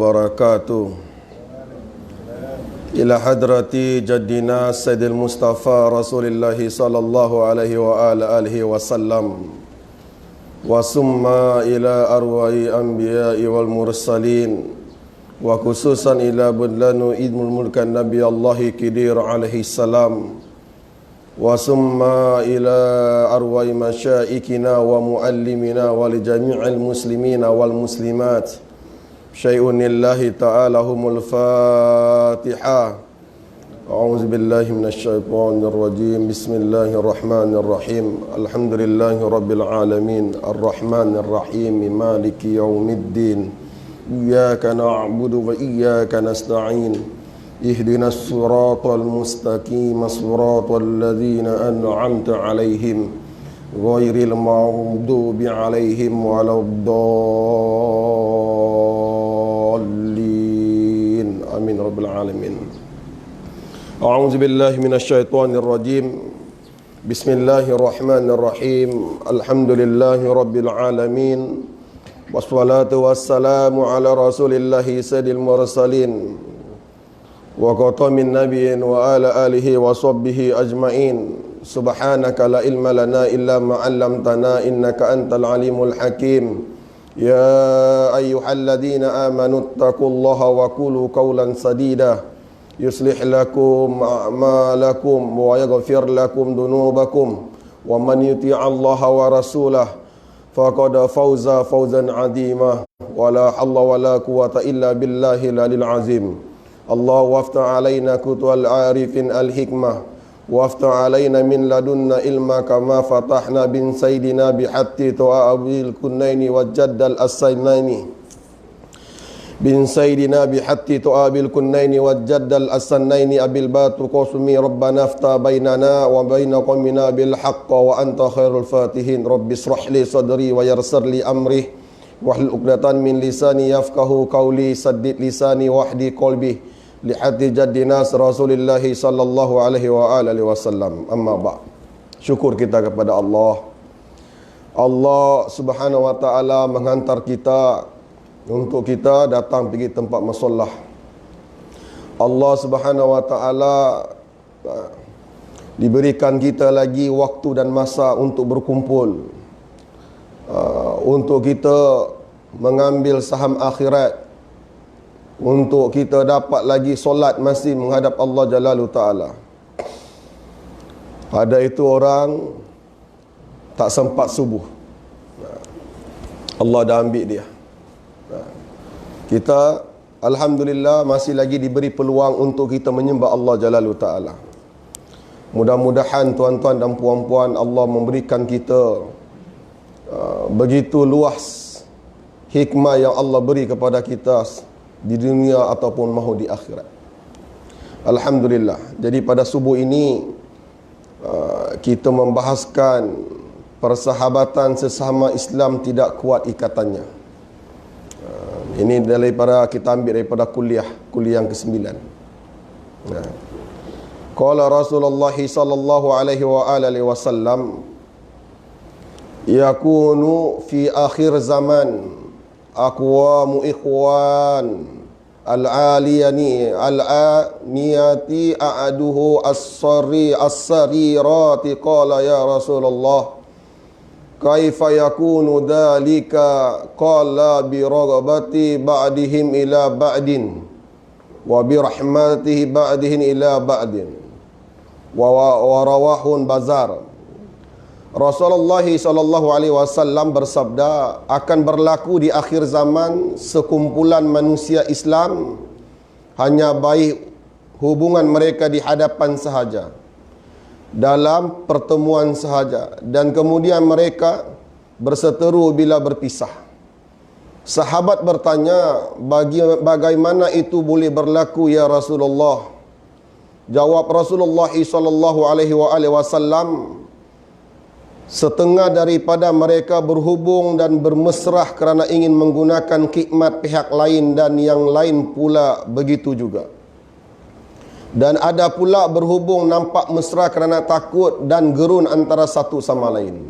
wabarakatuh. Ila hadrati jaddina Sayyidil Mustafa Rasulullah sallallahu alaihi wa alihi wasallam. Wa summa ila arwai anbiya'i wal mursalin. Wa khususan ila budlanu idmul mulkan Nabi Allahi Khidir alaihi salam. Wa summa ila arwai masyaikina wa muallimina wa li jami'il muslimina wal muslimat. Syai'un lillahi ta'ala humul Fatiha. A'udzu billahi minasyaitonir rajim. Bismillahirrahmanirrahim. Alhamdulillahi rabbil alamin. Arrahmanir rahim. Maliki yaumiddin. Iyyaka na'budu wa iyyaka nasta'in. Ihdinas siratal mustaqim. Siratal ladzina an'amta 'alaihim ghairil maghdubi 'alaihim waladdallin. Amin rabbil alamin. A'udzu billahi minasyaitonir rajim. Bismillahirrahmanirrahim. Alhamdulillahi rabbil alamin. Wassalatu wassalamu ala rasulillahi sayyidil mursalin wa qatamin nabiyyin wa ala alihi wa sahbihi ajmain. Subhanaka la ilma lana illa ma 'allamtana innaka antal alimul hakim. Ya ayyuhalladzina amanu taqullaha wa qulu qawlan sadida yuslih lakum a'malakum wa yaghfir lakum dunubakum wa man yuti'allaha wa rasulahu faqad fawza fawzan 'azima. Wa la hawla wa la quwwata illa billahi lalil azim. Allah waftah alaina kutual arifin al-hikmah waftah alaina min ladunna ilma kama fatahna bin sayyidina bihatti tu'abil kunnaini wajaddal as-saynaini bin sayyidina bihatti tu'abil kunnaini wajaddal as-sannaini abil batu qasmi rabbana aftah bainana wa baina qawmina bil haqqa wa anta khairul fatihin. Rabbi israh li sadri wa yassir li amri wahlul 'uqdatan min lisani yafqahu qawli saddid lisani wahdi qalbi lihati jaddinas Rasulillahi sallallahu alaihi wa alihi wasallam. Amma ba'. Syukur kita kepada Allah. Allah Subhanahu wa taala menghantar kita untuk kita datang pergi tempat masallah. Allah Subhanahu wa taala diberikan kita lagi waktu dan masa untuk berkumpul, untuk kita mengambil saham akhirat, untuk kita dapat lagi solat masih menghadap Allah Jalalu Ta'ala. Ada itu orang tak sempat subuh, Allah dah ambil dia. Kita alhamdulillah masih lagi diberi peluang untuk kita menyembah Allah Jalalu Ta'ala. Mudah-mudahan tuan-tuan dan puan-puan, Allah memberikan kita begitu luas hikmah yang Allah beri kepada kita di dunia ataupun mahu di akhirat. Alhamdulillah. Jadi pada subuh ini kita membahaskan persahabatan sesama Islam tidak kuat ikatannya. Ini daripada kita ambil daripada kuliah yang ke-9. Qala Rasulullah sallallahu alaihi wa alihi wasallam, yakunu fi akhir zaman aqwamu ikhwan al-aliyani al-aniyati a'aduhu as-sarirati. Qala ya Rasulullah kaifa yakunu dhalika? Qala bi raghbati ba'dihim ila ba'din wa bi rahmatihi ba'dihim ila ba'din wa rawahun bazar. Rasulullah sallallahu alaihi wasallam bersabda, akan berlaku di akhir zaman sekumpulan manusia Islam hanya baik hubungan mereka di hadapan sahaja, dalam pertemuan sahaja, dan kemudian mereka berseteru bila berpisah. Sahabat bertanya, bagaimana itu boleh berlaku ya Rasulullah? Jawab Rasulullah sallallahu alaihi wasallam, setengah daripada mereka berhubung dan bermesrah kerana ingin menggunakan khidmat pihak lain, dan yang lain pula begitu juga. Dan ada pula berhubung nampak mesra kerana takut dan gerun antara satu sama lain.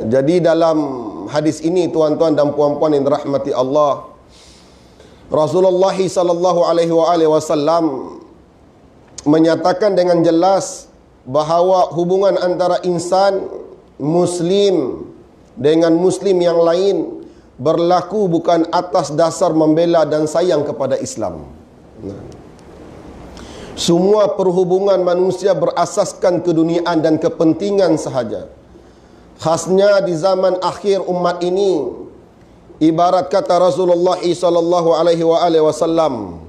Jadi dalam hadis ini tuan-tuan dan puan-puan yang dirahmati Allah, Rasulullah sallallahu alaihi wasallam menyatakan dengan jelas bahawa hubungan antara insan muslim dengan muslim yang lain berlaku bukan atas dasar membela dan sayang kepada Islam. Semua perhubungan manusia berasaskan keduniaan dan kepentingan sahaja. Khasnya di zaman akhir umat ini, ibarat kata Rasulullah sallallahu alaihi wasallam,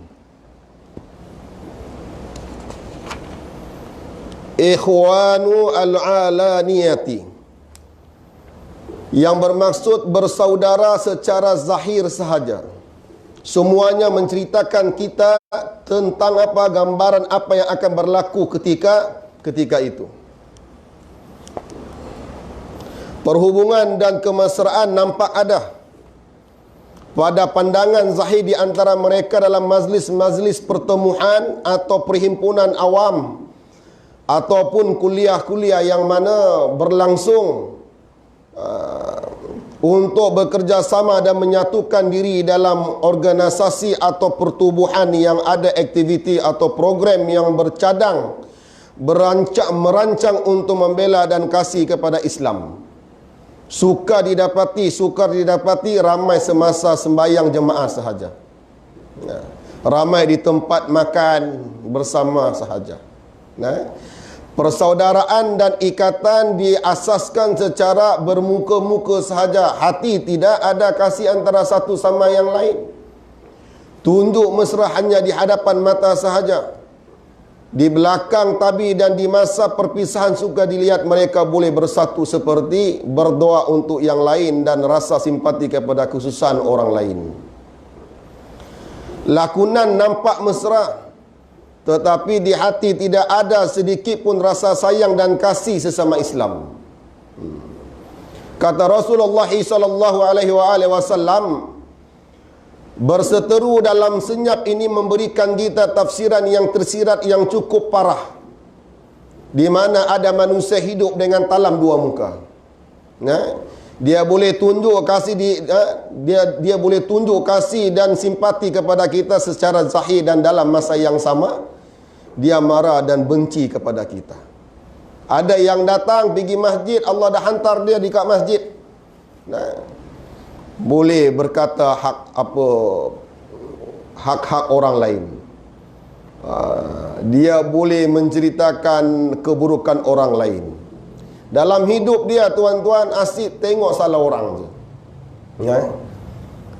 ikhwanu al-alaniyati, yang bermaksud bersaudara secara zahir sahaja. Semuanya menceritakan kita tentang apa, gambaran apa yang akan berlaku ketika itu. Perhubungan dan kemesraan nampak ada pada pandangan zahir di antara mereka dalam majlis-majlis pertemuan atau perhimpunan awam ataupun kuliah-kuliah yang mana berlangsung untuk bekerjasama dan menyatukan diri dalam organisasi atau pertubuhan yang ada aktiviti atau program yang bercadang merancang untuk membela dan kasih kepada Islam. Sukar didapati ramai semasa sembahyang jemaah sahaja. Ramai di tempat makan bersama sahaja. Persaudaraan dan ikatan diasaskan secara bermuka-muka sahaja. Hati tidak ada kasih antara satu sama yang lain. Tunduk mesra hanya di hadapan mata sahaja. Di belakang tabi dan di masa perpisahan suka dilihat mereka boleh bersatu seperti berdoa untuk yang lain dan rasa simpati kepada khususan orang lain. Lakonan nampak mesra, tetapi di hati tidak ada sedikit pun rasa sayang dan kasih sesama Islam. Kata Rasulullah sallallahu alaihi wasallam, berseteru dalam senyap ini memberikan kita tafsiran yang tersirat yang cukup parah, di mana ada manusia hidup dengan talam dua muka. Dia boleh tunjuk kasih dia boleh tunjuk kasih dan simpati kepada kita secara zahir, dan dalam masa yang sama dia marah dan benci kepada kita. Ada yang datang pergi masjid, Allah dah hantar dia di kat masjid. Boleh berkata hak-hak orang lain. Dia boleh menceritakan keburukan orang lain. Dalam hidup dia, tuan-tuan, asyik tengok salah orang je.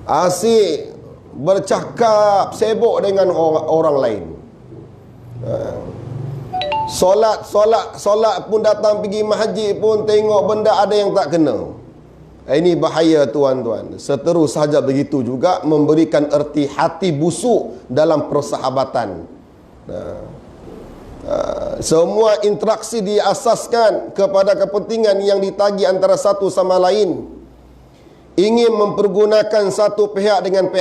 Asyik bercakap sibuk dengan orang lain. Solat pun datang pergi masjid pun tengok benda ada yang tak kena. Ini bahaya, tuan-tuan. Seterus sahaja begitu juga memberikan erti hati busuk dalam persahabatan. Semua interaksi diasaskan kepada kepentingan yang ditagi antara satu sama lain. Ingin mempergunakan satu pihak dengan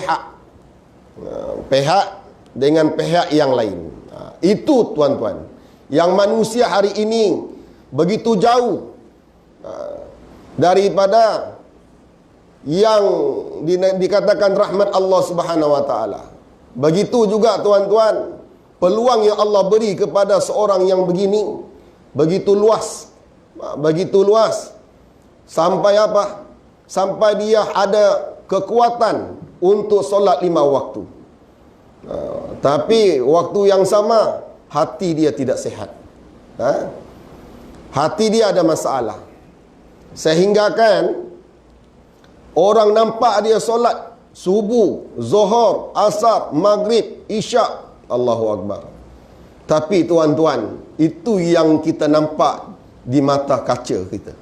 pihak yang lain. Itu, tuan-tuan, yang manusia hari ini begitu jauh daripada yang dikatakan rahmat Allah Subhanahu wa taala. Begitu juga, tuan-tuan, peluang yang Allah beri kepada seorang yang begini begitu luas. Sampai apa? Sampai dia ada kekuatan untuk solat 5 waktu. Tapi waktu yang sama hati dia tidak sihat. Hati dia ada masalah. Sehingga kan orang nampak dia solat subuh, zuhur, asar, maghrib, isyak, Allahu Akbar. Tapi, tuan-tuan, itu yang kita nampak di mata kaca kita.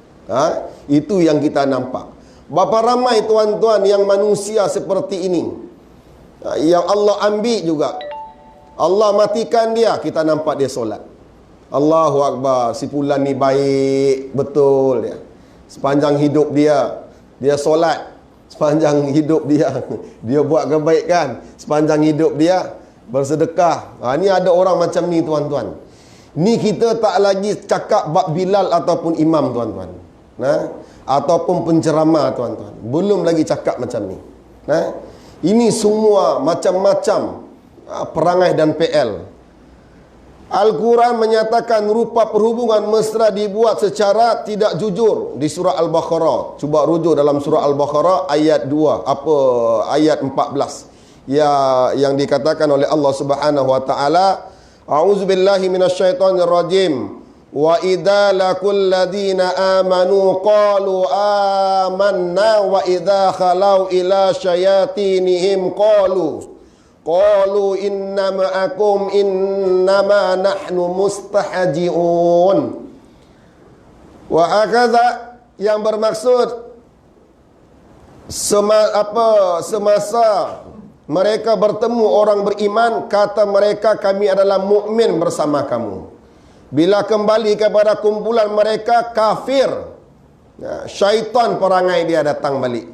Itu yang kita nampak. Berapa ramai, tuan-tuan, yang manusia seperti ini, yang Allah ambil juga. Allah matikan dia, kita nampak dia solat. Allahu Akbar, si fulan ni baik betul dia. Sepanjang hidup dia solat. Sepanjang hidup dia buat kebaikan. Sepanjang hidup dia bersedekah. Ni ada orang macam ni, tuan-tuan. Ni kita tak lagi cakap bab Bilal ataupun imam, tuan-tuan. Ataupun penceramah, tuan-tuan. Belum lagi cakap macam ni. Ini semua macam-macam perangai dan PL. Al-Quran menyatakan rupa perhubungan mesra dibuat secara tidak jujur di surah Al-Baqarah. Cuba rujuk dalam surah Al-Baqarah ayat 2, ayat 14. Yang dikatakan oleh Allah Subhanahu wa taala, A'udzubillahi minasyaitonir rajim. Wa idza laqul ladzina amanu qalu amanna wa idza khalau ila syayatinihim qalu inna ma'akum innama nahnu mustahji'un. Wa hakadha, yang bermaksud semasa mereka bertemu orang beriman, kata mereka, kami adalah mukmin bersama kamu. Bila kembali kepada kumpulan mereka kafir, syaitan perangai dia datang balik.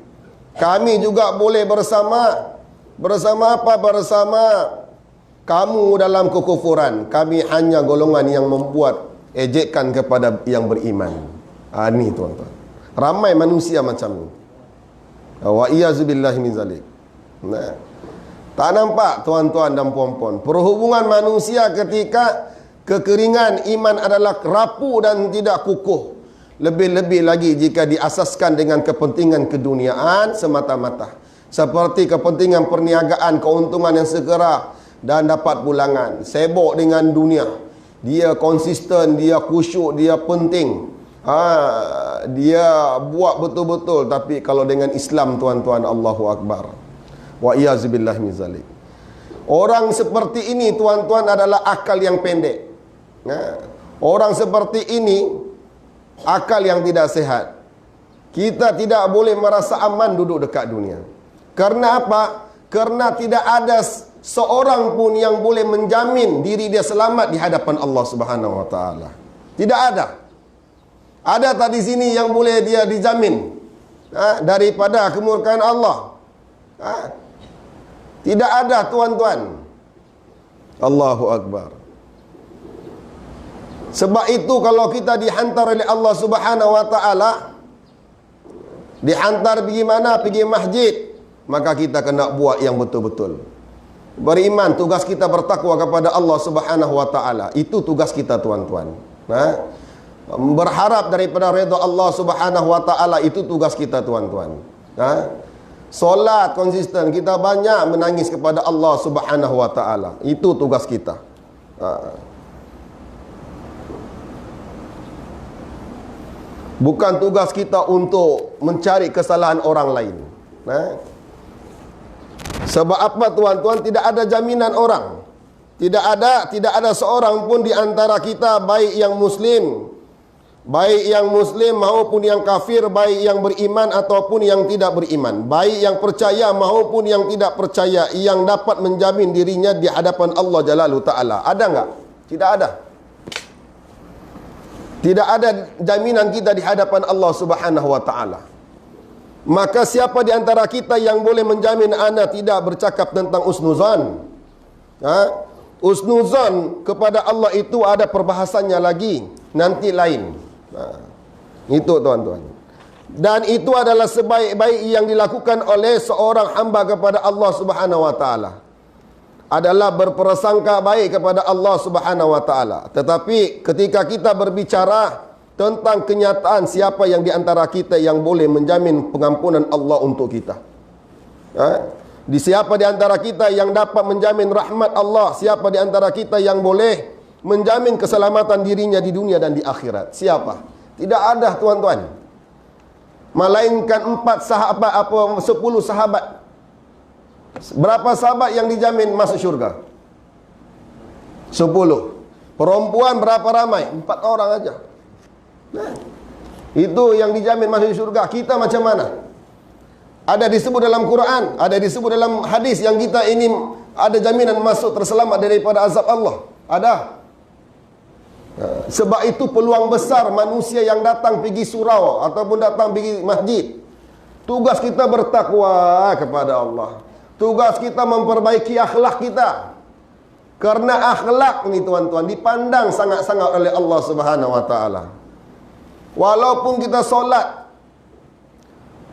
Kami juga boleh bersama apa? Bersama kamu dalam kekufuran. Kami hanya golongan yang membuat ejekan kepada yang beriman. Ini tuan-tuan, ramai manusia macam ni. Wa iyazubillahi min zalik. Tak nampak tuan-tuan dan puan-puan, perhubungan manusia ketika kekeringan iman adalah rapuh dan tidak kukuh. Lebih-lebih lagi jika diasaskan dengan kepentingan keduniaan semata-mata, seperti kepentingan perniagaan, keuntungan yang segera dan dapat pulangan. Sibuk dengan dunia, dia konsisten, dia khusyuk, dia penting, dia buat betul-betul. Tapi kalau dengan Islam tuan-tuan, Allahu Akbar, wa iyazubillah min zalik. Orang seperti ini tuan-tuan adalah akal yang pendek. Orang seperti ini akal yang tidak sehat. Kita tidak boleh merasa aman duduk dekat dunia. Karena apa? Karena tidak ada seorang pun yang boleh menjamin diri dia selamat di hadapan Allah Subhanahu wa taala. Tidak ada. Ada tak di sini yang boleh dia dijamin daripada kemurkaan Allah? Tidak ada tuan-tuan. Allahu Akbar. Sebab itu kalau kita dihantar oleh Allah Subhanahu wa taala, dihantar pergi mana? Pergi masjid, maka kita kena buat yang betul-betul. Beriman, tugas kita bertakwa kepada Allah Subhanahu wa taala. Itu tugas kita tuan-tuan. Berharap daripada redha Allah Subhanahu wa taala, itu tugas kita tuan-tuan. Solat konsisten, kita banyak menangis kepada Allah Subhanahu wa taala. Itu tugas kita. Bukan tugas kita untuk mencari kesalahan orang lain. Sebab apa tuan-tuan? Tidak ada jaminan orang. Tidak ada seorang pun di antara kita, baik yang muslim maupun yang kafir, baik yang beriman ataupun yang tidak beriman, baik yang percaya maupun yang tidak percaya, yang dapat menjamin dirinya di hadapan Allah Jalaluhu Ta'ala. Ada enggak? Tidak ada. Tidak ada jaminan kita di hadapan Allah Subhanahu wa taala. Maka siapa di antara kita yang boleh menjamin ana tidak bercakap tentang usnuzan? Usnuzan kepada Allah itu ada perbahasannya lagi, nanti lain. Itu tuan-tuan. Dan itu adalah sebaik-baik yang dilakukan oleh seorang hamba kepada Allah Subhanahu wa taala, adalah berprasangka baik kepada Allah Subhanahu wa taala. Tetapi ketika kita berbicara tentang kenyataan, siapa yang di antara kita yang boleh menjamin pengampunan Allah untuk kita? Siapa di antara kita yang dapat menjamin rahmat Allah? Siapa di antara kita yang boleh menjamin keselamatan dirinya di dunia dan di akhirat? Siapa? Tidak ada tuan-tuan. Melainkan 10 sahabat. Berapa sahabat yang dijamin masuk syurga? 10. Perempuan berapa ramai? 4 orang aja. Itu yang dijamin masuk syurga. Kita macam mana? Ada disebut dalam Quran, ada disebut dalam hadis yang kita ini ada jaminan masuk terselamat daripada azab Allah. Ada. Sebab itu peluang besar manusia yang datang pergi surau ataupun datang pergi masjid, tugas kita bertakwa kepada Allah. Tugas kita memperbaiki akhlak kita. Karena akhlak ni tuan-tuan dipandang sangat-sangat oleh Allah Subhanahu wa taala. Walaupun kita solat,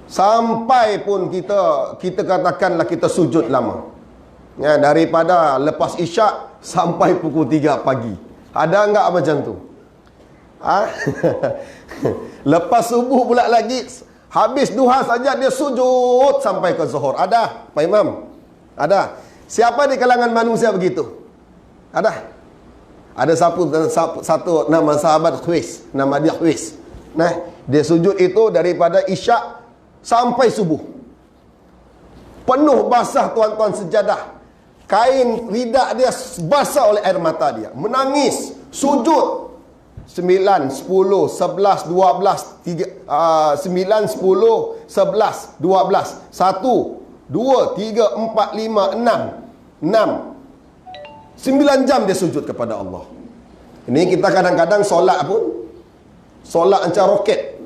Sampai pun kita katakanlah kita sujud lama. Ya, daripada lepas isyak sampai pukul 3 pagi. Ada enggak macam tu? Lepas subuh pula lagi, habis duha saja dia sujud sampai ke zuhur. Ada, Pak Imam? Ada. Siapa di kalangan manusia begitu? Ada. Ada satu nama sahabat Khuis, nama dia Khuis. Nah, dia sujud itu daripada isyak sampai subuh. Penuh basah tuan-tuan sejadah. Kain ridak dia basah oleh air mata dia. Menangis, sujud. 9, 10, 11, 12, 9, 10, 11, 12, 1, 2, 3, 4, 5, 6. 9 jam dia sujud kepada Allah. Ini kita kadang-kadang solat pun, solat macam roket.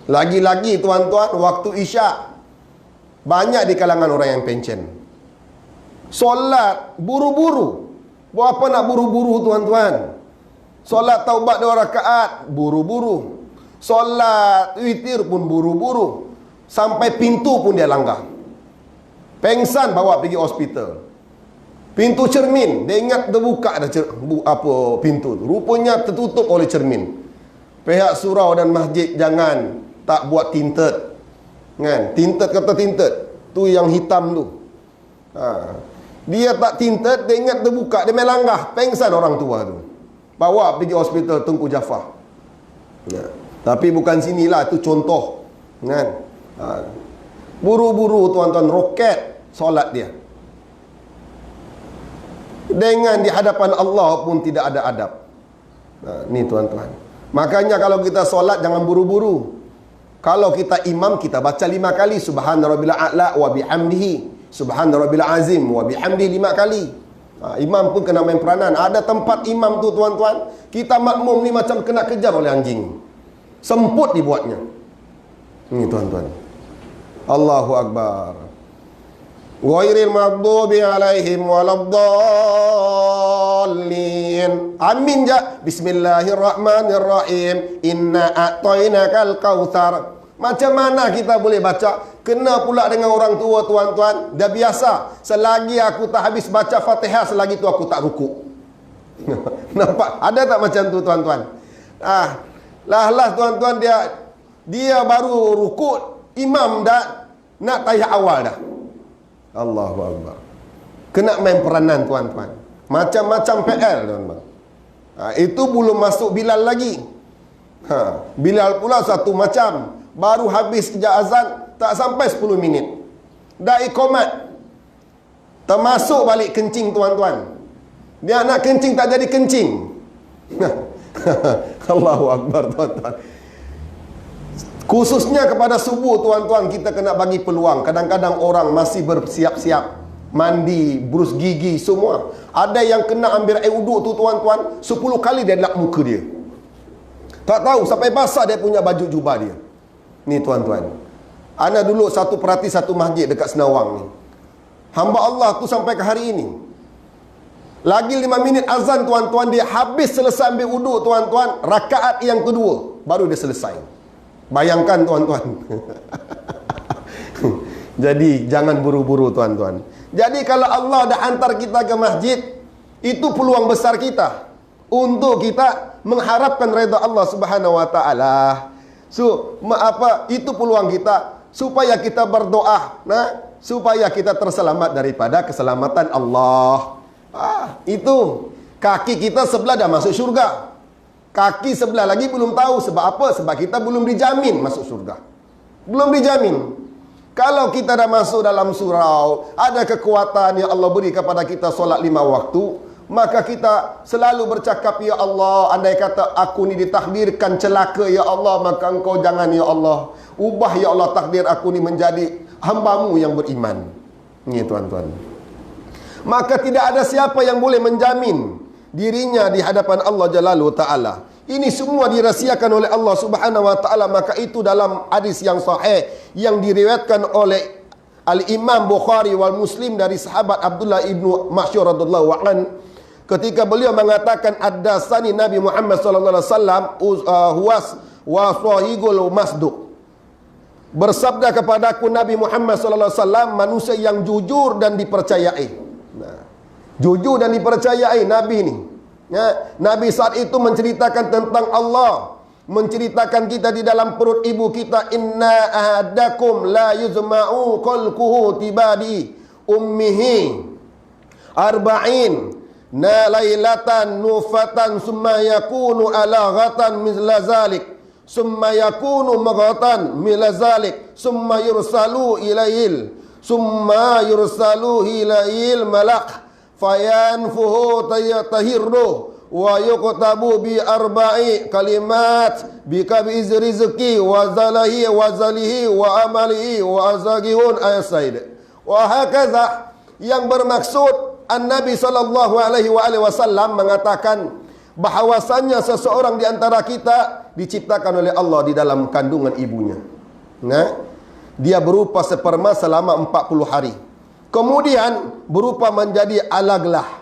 Lagi-lagi tuan-tuan, waktu isyak, banyak di kalangan orang yang pencen. Solat buru-buru. Buat apa nak buru-buru tuan-tuan? Solat taubat 2 rakaat, buru-buru. Solat witir pun buru-buru. Sampai pintu pun dia langgar. Pengsan bawa pergi hospital. Pintu cermin, dia ingat terbuka dah pintu tu. Rupanya tertutup oleh cermin. Pihak surau dan masjid jangan tak buat tinted. Kan? Tinted kata tinted. Tu yang hitam tu. Dia tak tinted, dia ingat terbuka, dia main langgar. Pengsan orang tua tu. Bawa pergi hospital Tunku Jaafar. Ya. Tapi bukan sinilah, itu contoh. Kan? Buru-buru tuan-tuan, roket solat dia. Dengan di hadapan Allah pun tidak ada adab. Ni tuan-tuan. Makanya kalau kita solat jangan buru-buru. Kalau kita imam, kita baca 5 kali Subhana rabbil a'la wa bihamdihi, Subhana rabbil azim wa bihamdihi 5 kali. Imam pun kena main peranan. Ada tempat imam tu tuan-tuan, kita makmum ni macam kena kejar oleh anjing. Semput dibuatnya. Ni tuan-tuan. Allahu Akbar. Ghairil maghdubi alaihim waladdallin. Amin ja. Bismillahirrahmanirrahim. Inna a'tainakal kautsar. Macam mana kita boleh baca? Kena pula dengan orang tua tuan-tuan. Dah biasa. Selagi aku tak habis baca Fatihah, selagi tu aku tak rukuk. Nampak? Ada tak macam tu tuan-tuan? Lah tuan-tuan, dia baru rukuk, imam dah nak tahiyat awal dah. Allahu Akbar. Kena main peranan tuan-tuan. Macam-macam PL tuan-tuan. Itu belum masuk Bilal lagi. Bilal pula satu macam. Baru habis ijaz azan, tak sampai 10 minit dah iqamat. Termasuk balik kencing tuan-tuan. Dia nak kencing tak jadi kencing. Allahu Akbar tuan-tuan. Khususnya kepada subuh tuan-tuan, kita kena bagi peluang. Kadang-kadang orang masih bersiap-siap mandi, brus gigi semua. Ada yang kena ambil air uduk tu tuan-tuan, 10 kali dia lap muka dia. Tak tahu sampai basah dia punya baju jubah dia. Ni tuan-tuan. Ana dulu perhati satu masjid dekat Senawang ni. Hamba Allah tu sampai ke hari ini. Lagi 5 minit azan tuan-tuan, dia habis selesai ambil uduk tuan-tuan, rakaat yang kedua baru dia selesai. Bayangkan tuan-tuan. Jadi jangan buru-buru tuan-tuan. Jadi kalau Allah dah hantar kita ke masjid, itu peluang besar kita untuk kita mengharapkan redha Allah Subhanahu wa taala. Itu peluang kita supaya kita berdoa, supaya kita terselamat daripada keselamatan Allah. Itu kaki kita sebelah dah masuk syurga. Kaki sebelah lagi belum tahu. Sebab apa? Sebab kita belum dijamin masuk surga. Belum dijamin. Kalau kita dah masuk dalam surau, ada kekuatan yang Allah beri kepada kita solat 5 waktu, maka kita selalu bercakap, ya Allah, andai kata aku ni ditakdirkan celaka, ya Allah, maka engkau jangan, ya Allah, ubah, ya Allah, takdir aku ni menjadi hamba-Mu yang beriman. Ini tuan-tuan. Maka tidak ada siapa yang boleh menjamin dirinya di hadapan Allah Jalaluhu Ta'ala. Ini semua dirahsiakan oleh Allah Subhanahu wa taala. Maka itu dalam hadis yang sahih yang diriwayatkan oleh Al-Imam Bukhari wal Muslim dari sahabat Abdullah ibnu Mas'ud radhiyallahu anhu, ketika beliau mengatakan ad-dasani Nabi Muhammad sallallahu alaihi wasallam huwas wa sahihul masduq. bersabda kepadaku Nabi Muhammad sallallahu alaihi wasallam, manusia yang jujur dan dipercayai. Nah, jujur dan dipercayai Nabi ini. Ya, Nabi saat itu menceritakan tentang Allah, menceritakan kita di dalam perut ibu kita, inna ahadakum la yuzma'u qalquhu tibadi ummihi arba'in na lailatan nufatan summa yakunu alaghatan mithla zalik summa yakunu maghatan mithla zalik summa yursalu ilail malak fayanfuhu tahirru wa yuqtabu bi arba'i kalimat bika bi rizqi wa zalihi wa amalihi wa azagihun ayasaid. Wa hakaza, yang bermaksud An-Nabi sallallahu alaihi wasallam mengatakan bahwasannya seseorang di antara kita diciptakan oleh Allah di dalam kandungan ibunya. Nah, dia berupa sperma selama 40 hari. Kemudian berupa menjadi alaglah.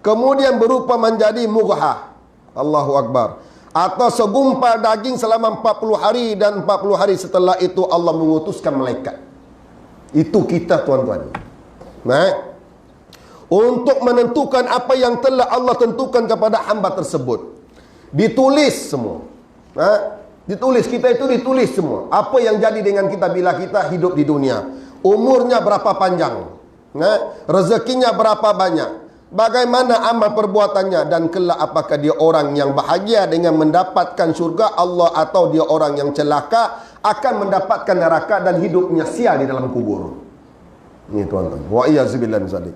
Kemudian berupa menjadi mugha. Allahu Akbar. Atau segumpal daging selama 40 hari, dan 40 hari setelah itu Allah mengutuskan malaikat. Itu kita, tuan-tuan. Nah, untuk menentukan apa yang telah Allah tentukan kepada hamba tersebut. Ditulis semua. Ditulis, kita itu ditulis semua. Apa yang jadi dengan kita bila kita hidup di dunia. Umurnya berapa panjang. Rezekinya berapa banyak. Bagaimana amal perbuatannya, dan kelak apakah dia orang yang bahagia dengan mendapatkan syurga Allah, atau dia orang yang celaka akan mendapatkan neraka dan hidupnya sia di dalam kubur. Ini tuan-tuan. Wa iyyazubillah min zalik.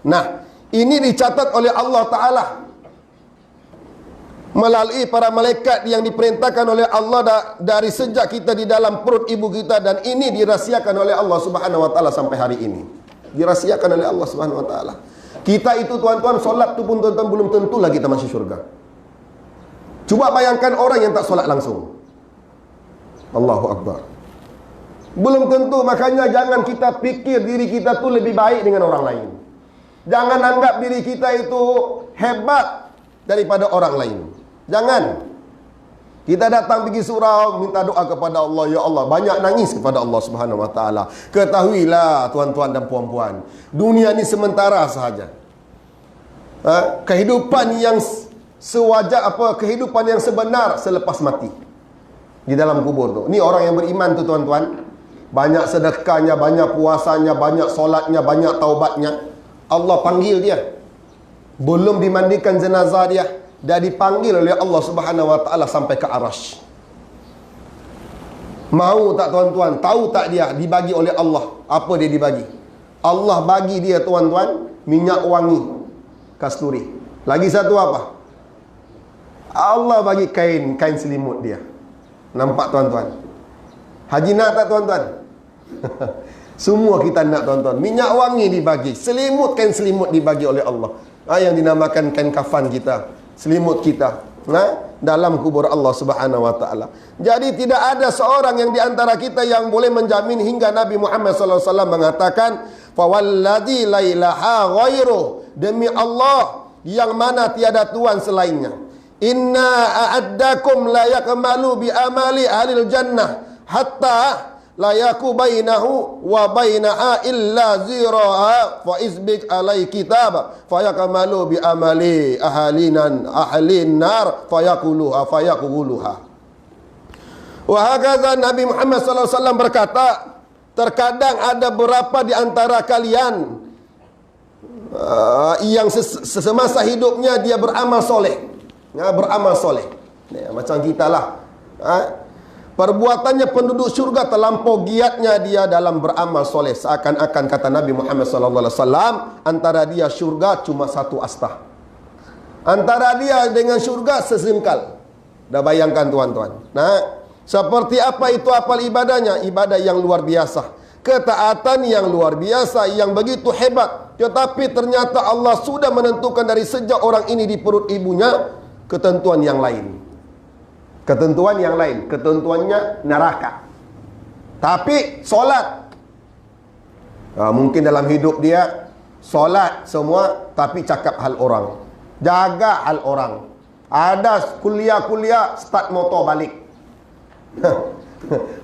Nah, ini dicatat oleh Allah Ta'ala melalui para malaikat yang diperintahkan oleh Allah dari sejak kita di dalam perut ibu kita, dan ini dirahsiakan oleh Allah Subhanahu wa taala sampai hari ini. Dirahsiakan oleh Allah Subhanahu wa taala. Kita itu, tuan-tuan, solat tu pun, tuan-tuan, belum tentulah kita masuk syurga. Cuba bayangkan orang yang tak solat langsung. Allahu Akbar. Belum tentu. Makanya jangan kita fikir diri kita tu lebih baik dengan orang lain. Jangan anggap diri kita itu hebat daripada orang lain. Jangan. Kita datang pergi surau, minta doa kepada Allah, ya Allah, banyak nangis kepada Allah Subhanahu wa taala. Ketahuilah, tuan-tuan dan puan-puan, dunia ini sementara sahaja. Kehidupan yang kehidupan yang sebenar selepas mati. Di dalam kubur tu. Ini orang yang beriman tu, tuan-tuan. Banyak sedekahnya, banyak puasanya, banyak solatnya, banyak taubatnya. Allah panggil dia. Belum dimandikan jenazah dia, dah dipanggil oleh Allah Subhanahu wa taala sampai ke Arasy. Mau tak, tuan-tuan? Tahu tak dia dibagi oleh Allah? Apa dia dibagi? Allah bagi dia, tuan-tuan, minyak wangi kasturi. Lagi satu apa? Allah bagi kain selimut dia. Nampak, tuan-tuan? Haji nak tak, tuan-tuan? Semua kita nak, tuan-tuan. Minyak wangi dibagi, selimut, kain selimut dibagi oleh Allah. Yang dinamakan kain kafan kita, selimut kita, dalam kubur Allah Subhanahu wa taala. Jadi tidak ada seorang yang di antara kita yang boleh menjamin, hingga Nabi Muhammad sallallahu alaihi wasallam mengatakan, "Fawalladzi la ilaha ghairu", demi Allah yang mana tiada tuan selainnya. "Inna a'addakum la yakmalu bi amali ahlil jannah hatta la yaku bainahu wa bainaha illa zira'a fa isbik alai kitab fa yakmalu bi amali ahlin nar fa yaquluha. Wa hakadha Nabi Muhammad sallallahu alaihi wasallam berkata, terkadang ada beberapa di antara kalian yang semasa hidupnya dia beramal soleh. Beramal soleh. Macam kita lah. Perbuatannya penduduk syurga, terlampau giatnya dia dalam beramal soleh. Seakan-akan, kata Nabi Muhammad SAW, antara dia syurga cuma satu astah. Antara dia dengan syurga sesengkal. Dah bayangkan, tuan-tuan. Seperti apa itu amal ibadahnya? Ibadah yang luar biasa. Ketaatan yang luar biasa, yang begitu hebat. Tetapi ternyata Allah sudah menentukan dari sejak orang ini di perut ibunya ketentuan yang lain. Ketentuan yang lain, ketentuannya neraka. Tapi solat, mungkin dalam hidup dia solat semua, tapi cakap hal orang, jaga hal orang. Ada kuliah-kuliah, start motor balik.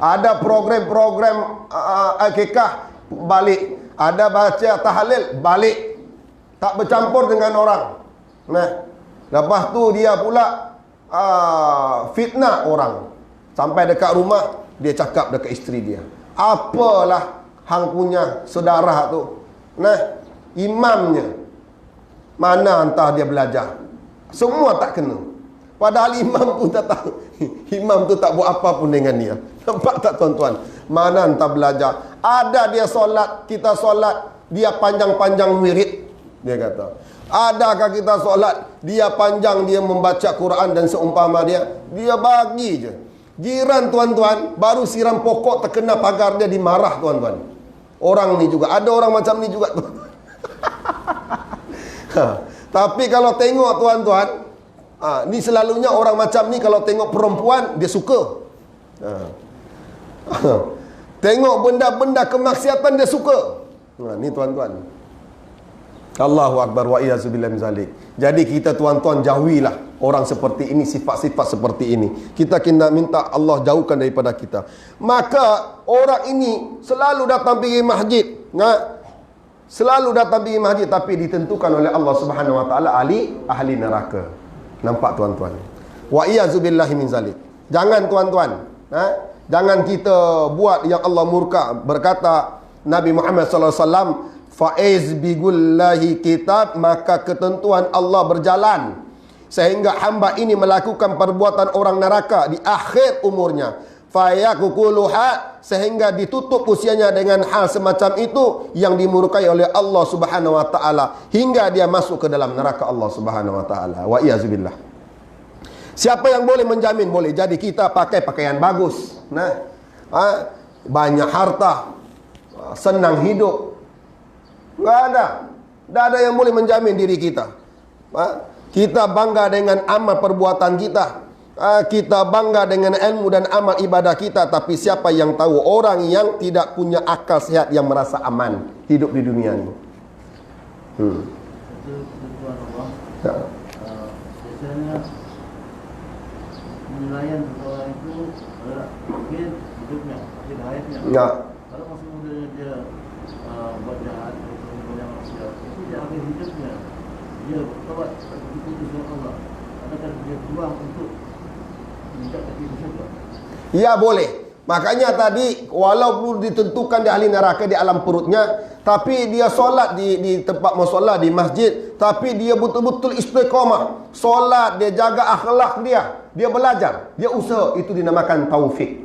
Ada program-program akikah, balik. Ada baca tahlil, balik. Tak bercampur dengan orang. Nah, lepas tu dia pula fitnah orang. Sampai dekat rumah, dia cakap dekat isteri dia, apalah hang punya saudara tu. Nah, imamnya mana entah dia belajar. Semua tak kena. Padahal imam pun tak tahu. Imam tu tak buat apa pun dengan dia. Nampak tak tuan-tuan? Mana entah belajar. Ada dia solat, kita solat, dia panjang-panjang wirid. Dia kata, adakah kita solat, dia panjang, dia membaca Quran dan seumpama dia bagi je. Jiran tuan-tuan, baru siram pokok terkena pagar dia, dimarah tuan-tuan. Orang ni juga, ada orang macam ni juga tuan-tuan. Tapi kalau tengok tuan-tuan, ni selalunya orang macam ni kalau tengok perempuan, dia suka. Tengok benda-benda kemaksiatan, dia suka. Ni tuan-tuan. Allahu Akbar wa iyyazubillah min zalik. Jadi kita tuan-tuan jauhilah orang seperti ini, sifat-sifat seperti ini. Kita kena minta Allah jauhkan daripada kita. Maka orang ini selalu datang pergi masjid. Selalu datang pergi masjid, tapi ditentukan oleh Allah Subhanahu wa taala ahli neraka. Nampak tuan-tuan? Wa iyyazubillah min zalik. Jangan tuan-tuan, jangan kita buat yang Allah murka. Berkata Nabi Muhammad sallallahu alaihi wasallam, faiz bigullahi kitab, maka ketentuan Allah berjalan sehingga hamba ini melakukan perbuatan orang neraka di akhir umurnya. Fayakukuluha, sehingga ditutup usianya dengan hal semacam itu yang dimurkai oleh Allah Subhanahu wa taala hingga dia masuk ke dalam neraka Allah Subhanahu wa taala. Wa iyazubillah. Siapa yang boleh menjamin? Boleh jadi kita pakai pakaian bagus, banyak harta, senang hidup. Tak ada yang boleh menjamin diri kita. Kita bangga dengan amal perbuatan kita. Kita bangga dengan ilmu dan amal ibadah kita. Tapi siapa yang tahu orang yang tidak punya akal sehat, yang merasa aman hidup di dunia ini. Biasanya penilaian seseorang itu adalah mungkin hidupnya, akhir hayatnya. Kalau masih muda dia buat jahat, banyak maksiat, itu dia akhir hidupnya dia bertobat, diputus dengan Allah. Adakah dia peluang untuk menjadi kaki syurga? Ya, boleh. Makanya tadi walaupun ditentukan di ahli neraka di alam perutnya, tapi dia solat di tempat musalla, di masjid, tapi dia betul-betul istiqamah. Solat, dia jaga akhlak dia belajar, dia usaha, itu dinamakan taufik.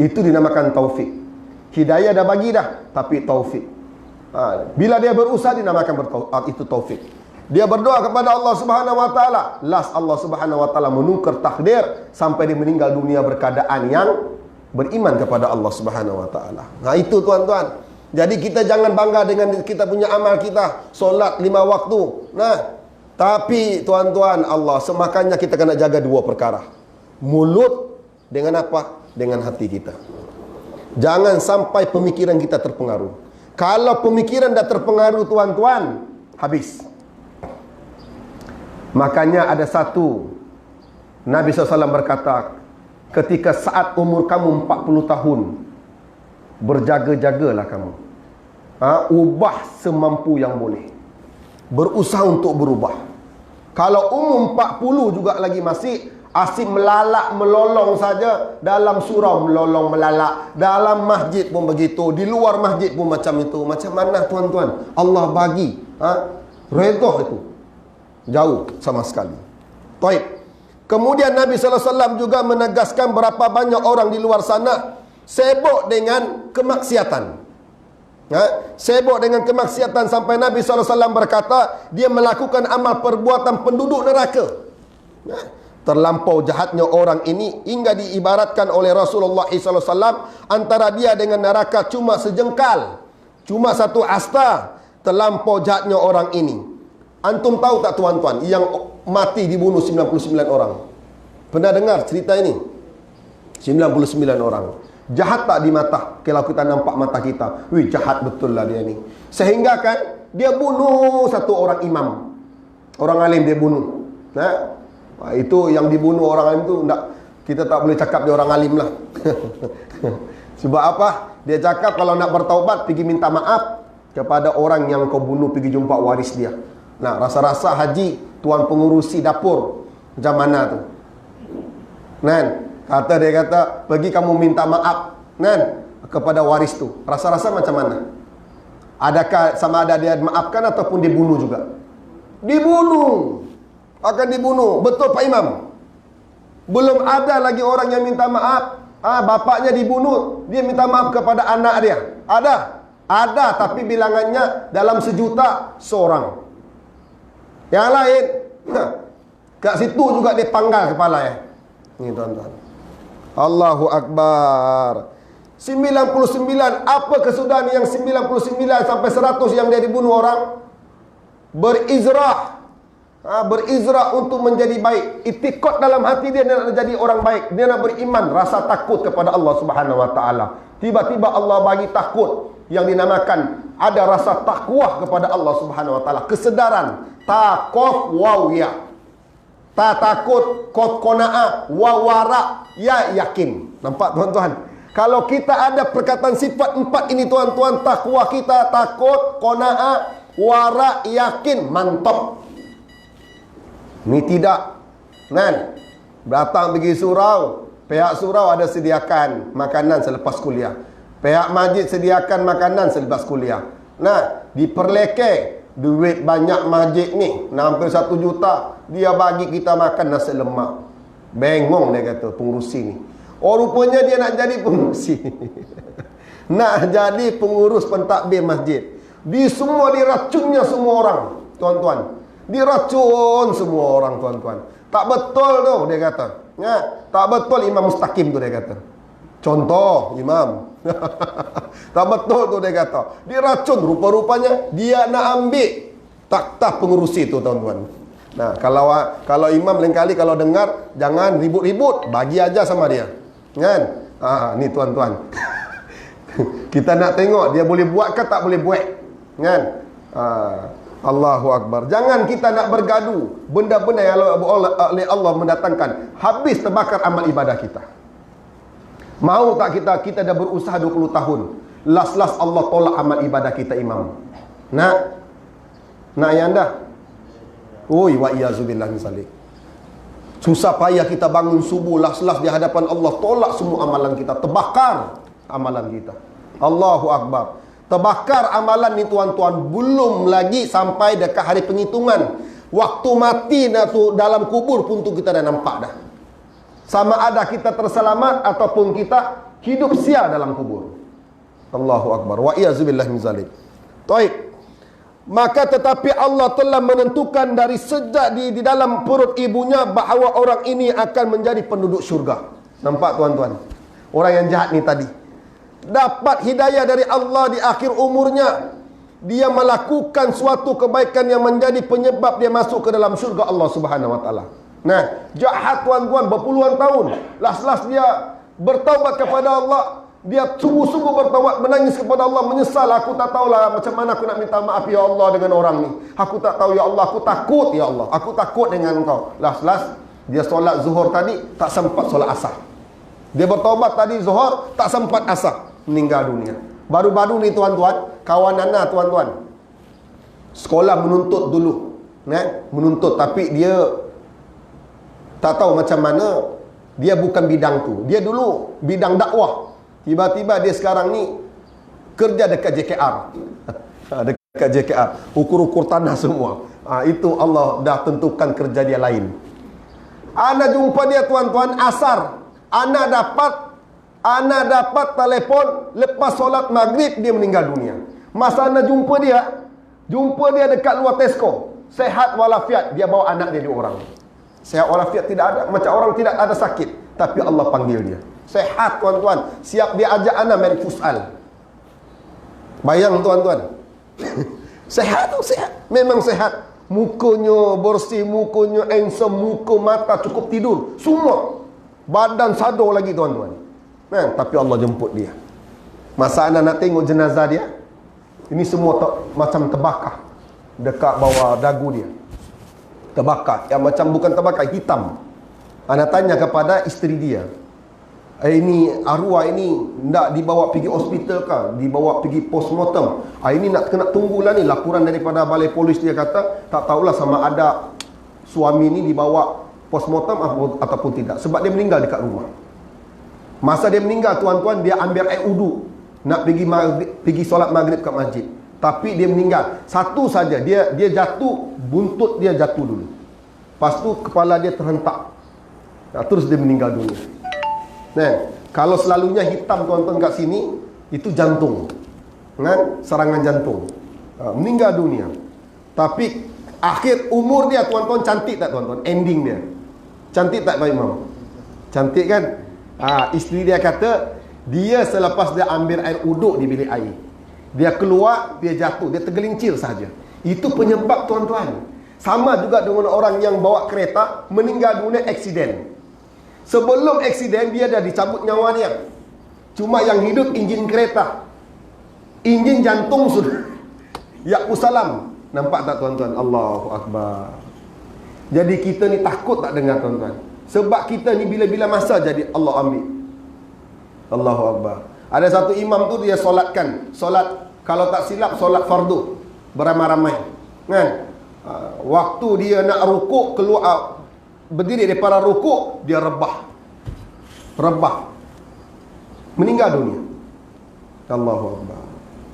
Itu dinamakan taufik. Hidayah dah bagi dah, tapi taufik. Bila dia berusaha, dinamakan itu taufik. Dia berdoa kepada Allah Subhanahu wa taala, las Allah Subhanahu wa taala menukar takdir sampai dia meninggal dunia berkeadaan yang beriman kepada Allah Subhanahu wa taala. Itu tuan-tuan. Jadi kita jangan bangga dengan kita punya amal kita, solat 5 waktu. Tapi tuan-tuan, Allah semakannya kita kena jaga 2 perkara. Mulut dengan apa? Dengan hati kita. Jangan sampai pemikiran kita terpengaruh. Kalau pemikiran dah terpengaruh tuan-tuan, habis. Makanya ada satu Nabi SAW berkata, ketika saat umur kamu 40 tahun, berjaga-jagalah kamu. Ubah semampu yang boleh. Berusaha untuk berubah. Kalau umur 40 juga lagi masih asyik melalak melolong saja, dalam surau melolong melalak, dalam masjid pun begitu, di luar masjid pun macam itu. Macam mana tuan-tuan? Allah bagi redha itu jauh sama sekali. Baik. Kemudian Nabi sallallahu alaihi wasallam juga menegaskan berapa banyak orang di luar sana sibuk dengan kemaksiatan. Sibuk dengan kemaksiatan sampai Nabi sallallahu alaihi wasallam berkata, dia melakukan amal perbuatan penduduk neraka. Terlampau jahatnya orang ini hingga diibaratkan oleh Rasulullah sallallahu alaihi wasallam antara dia dengan neraka cuma sejengkal, cuma satu asta. Terlampau jahatnya orang ini. Antum tahu tak tuan-tuan, yang mati dibunuh 99 orang? Pernah dengar cerita ini? 99 orang. Jahat tak di mata? Kalau kita nampak mata kita, wih jahat betul lah dia ni. Sehingga kan dia bunuh satu orang imam, orang alim dia bunuh. Itu yang dibunuh orang alim tu tak Kita tak boleh cakap dia orang alim lah. Sebab apa? Dia cakap kalau nak bertaubat, pergi minta maaf kepada orang yang kau bunuh, pergi jumpa waris dia. Nah, rasa-rasa haji, tuan pengurusi dapur, macam mana tu? Kan? Dia kata, pergi kamu minta maaf, kan? Kepada waris tu. Rasa-rasa macam mana? Adakah sama ada dia maafkan ataupun dibunuh juga? Dibunuh. Akan dibunuh. Betul Pak Imam? Belum ada lagi orang yang minta maaf. Bapaknya dibunuh, dia minta maaf kepada anak dia. Ada? Ada, tapi bilangannya dalam 1,000,000 seorang. Yang lain, kat situ juga dia panggal kepala ya. Ni tuan-tuan. Allahu Akbar. 99, apa kesudahan yang 99 sampai 100 yang dia dibunuh orang? Berizrah. Berizrah untuk menjadi baik. Itikad dalam hati dia nak jadi orang baik. Dia nak beriman, rasa takut kepada Allah Subhanahu Wa Taala. Tiba-tiba Allah bagi takut yang dinamakan ada rasa takwa kepada Allah Subhanahu Wa Taala. Kesedaran. Takof waw ya. Ta takut, kof qanaah, wawara ya yakin. Nampak tuan-tuan? Kalau kita ada perkataan sifat 4 ini tuan-tuan, takwa kita, takut, qanaah, wara, yakin, mantap. Ni tidak. Kan? Datang pergi surau, pihak surau ada sediakan makanan selepas kuliah. Pihak masjid sediakan makanan selepas kuliah. Nah, diperlekeh duit banyak masjid ni, hampir 1 juta, dia bagi kita makan nasi lemak. Bengong dia kata pengurusi ni. Oh, rupanya dia nak jadi pengurusi. Nak jadi pengurus pentadbir masjid. Diracunnya semua orang, tuan-tuan. Diracun semua orang, tuan-tuan. Tak betul tu dia kata. Ya, tak betul imam mustaqim tu dia kata. Contoh imam. Tak betul tu dia kata. Diracun, rupa-rupanya dia nak ambil takhta pengurusi tu, tuan-tuan. Nah, kalau imam lain kali kalau dengar, jangan ribut-ribut, bagi aja sama dia. Kan? Ni tuan-tuan. Kita nak tengok dia boleh buat ke tak boleh buat. Kan? Allahu Akbar. Jangan kita nak bergaduh benda-benda yang oleh Allah mendatangkan habis terbakar amal ibadah kita. Mau tak kita dah berusaha 20 tahun. Las-las Allah tolak amal ibadah kita, imam. Nak yang dah. Oi, wa iyazubillah min zalik. Susah payah kita bangun subuh, las-las di hadapan Allah, tolak semua amalan kita, terbakar amalan kita. Allahu Akbar. Terbakar amalan ni tuan-tuan, belum lagi sampai dekat hari penghitungan. Waktu mati dalam kubur pun tu kita dah nampak dah. Sama ada kita terselamat ataupun kita hidup sia dalam kubur. Allahu Akbar. Wa iyazubillah min zalik. Baik. Maka tetapi Allah telah menentukan dari sejak di dalam perut ibunya bahawa orang ini akan menjadi penduduk syurga. Nampak tuan-tuan? Orang yang jahat ni tadi dapat hidayah dari Allah di akhir umurnya. Dia melakukan suatu kebaikan yang menjadi penyebab dia masuk ke dalam syurga Allah Subhanahu Wa Taala. Nah, jahat tuan-tuan berpuluhan tahun. Las-las dia bertaubat kepada Allah. Dia sungguh-sungguh bertaubat, menangis kepada Allah, menyesal. Aku tak tahulah macam mana aku nak minta maaf ya Allah dengan orang ni. Aku tak tahu ya Allah, aku takut ya Allah. Aku takut dengan engkau. Las-las dia solat zuhur tadi tak sempat solat asar. Dia bertaubat tadi zuhur tak sempat asar, meninggal dunia. Baru-baru ni tuan-tuan, kawan Ana tuan-tuan, sekolah menuntut dulu, menuntut, tapi dia tak tahu macam mana. Dia bukan bidang tu. Dia dulu bidang dakwah. Tiba-tiba dia sekarang ni kerja dekat JKR. Dekat JKR. Ukur-ukur tanah semua. Itu Allah dah tentukan kerja dia lain. Ana jumpa dia tuan-tuan asar. Ana dapat telefon lepas solat maghrib dia meninggal dunia. Masa Ana jumpa dia dekat luar Tesco. Sehat walafiat. Dia bawa anak dia 2 orang. Sehat walafiat tidak ada. Macam orang tidak ada sakit. Tapi Allah panggil dia. Sehat tuan-tuan. Siap dia ajak Ana main futsal. Bayang tuan-tuan. Sehat tu sehat. Memang sehat. Mukanya bersih, mukanya handsome, muka mata cukup tidur. Semua. Badan sadar lagi tuan-tuan. Tapi Allah jemput dia. Masa Ana nak tengok jenazah dia, ini semua macam terbakar dekat bawah dagu dia. Terbakar. Yang macam bukan terbakar, hitam. Anda tanya kepada isteri dia, ini arwah ini nak dibawa pergi hospital ke, dibawa pergi postmortem, ini nak kena tunggulah ni laporan daripada balai polis. Dia kata tak tahulah sama ada suami ni dibawa postmortem ataupun tidak, sebab dia meninggal dekat rumah. Masa dia meninggal, tuan-tuan, dia ambil air uduk nak pergi solat maghrib kat masjid, tapi dia meninggal. Satu saja, dia jatuh, buntut dia jatuh dulu, lepas tu kepala dia terhentak, terus dia meninggal dunia. Kalau selalunya hitam, tuan-tuan, kat sini itu jantung, kan? Serangan jantung, meninggal dunia. Tapi akhir umur dia, tuan-tuan, cantik tak, tuan-tuan? Ending dia cantik tak, Pak Imam? Cantik kan? Isteri dia kata, dia selepas dia ambil air uduk di bilik air, dia keluar, dia jatuh, dia tergelincir saja. Itu penyebab, tuan-tuan. Sama juga dengan orang yang bawa kereta, meninggal dunia aksiden. Sebelum aksiden, dia dah dicabut nyawa dia. Cuma yang hidup enjin kereta, enjin jantung sudah. Ya usalam. Nampak tak, tuan-tuan? Allahu Akbar. Jadi kita ni takut tak dengar, tuan-tuan? Sebab kita ni bila-bila masa jadi Allah ambil. Allahu Akbar. Ada satu imam tu dia solatkan, solat, kalau tak silap, solat fardu beramai-ramai, kan? Waktu dia nak rukuk, keluar, berdiri daripada rukuk, dia rebah, meninggal dunia. Allahu Akbar.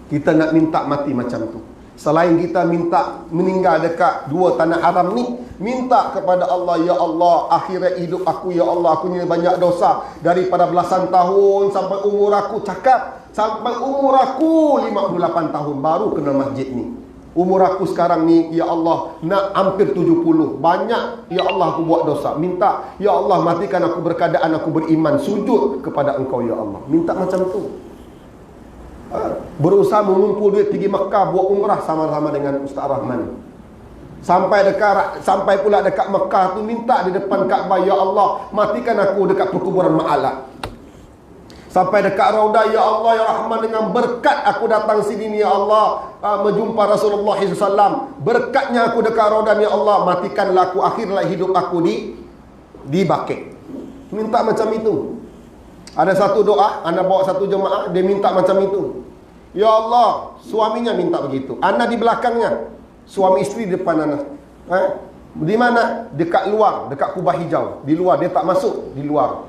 Kita nak minta mati macam tu. Selain kita minta meninggal dekat dua tanah haram ni, minta kepada Allah, ya Allah, akhirat hidup aku, ya Allah, aku ni banyak dosa. Daripada belasan tahun sampai umur aku, cakap sampai umur aku 58 tahun baru kena masjid ni. Umur aku sekarang ni, ya Allah, nak hampir 70. Banyak, ya Allah, aku buat dosa. Minta, ya Allah, matikan aku berkeadaan aku beriman, sujud kepada Engkau, ya Allah. Minta macam tu. Berusaha mengumpul duit pergi Mekah buat umrah sama-sama dengan Ustaz Rahman. Sampai pula dekat Mekah tu, minta di depan Kaabah, ya Allah, matikan aku dekat perkuburan Ma'ala. Sampai dekat Raudah, ya Allah, ya Rahman, dengan berkat aku datang sini ni, ya Allah, menjumpa Rasulullah SAW. Berkatnya aku dekat Raudah, ya Allah, matikanlah aku, akhirlah hidup aku di Baqi'. Minta macam itu. Ada satu doa, anda bawa satu jemaah, dia minta macam itu. Ya Allah, suaminya minta begitu, anak di belakangnya, suami isteri di depan anak. Di mana? Dekat luar, dekat kubah hijau. Di luar, dia tak masuk, di luar.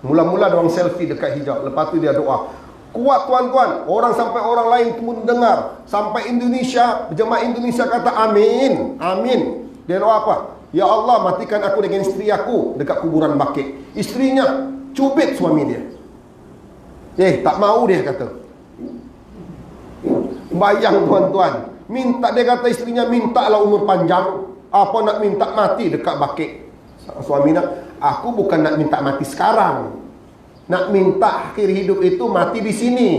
Mula-mula dia orang selfie dekat hijau, lepas tu dia doa. Kuat, tuan-tuan. Sampai orang lain pun dengar. Sampai Indonesia, jemaah Indonesia kata amin, amin. Dia doa apa? Ya Allah, matikan aku dengan isteri aku dekat kuburan Baqi'. Isterinya cubit suami dia. Tak mau, dia kata. Bayang, tuan-tuan. Dia kata isterinya, mintalah umur panjang. Apa nak minta mati dekat Baqi'? Suami nak, aku bukan nak minta mati sekarang. Nak minta akhir hidup itu mati di sini.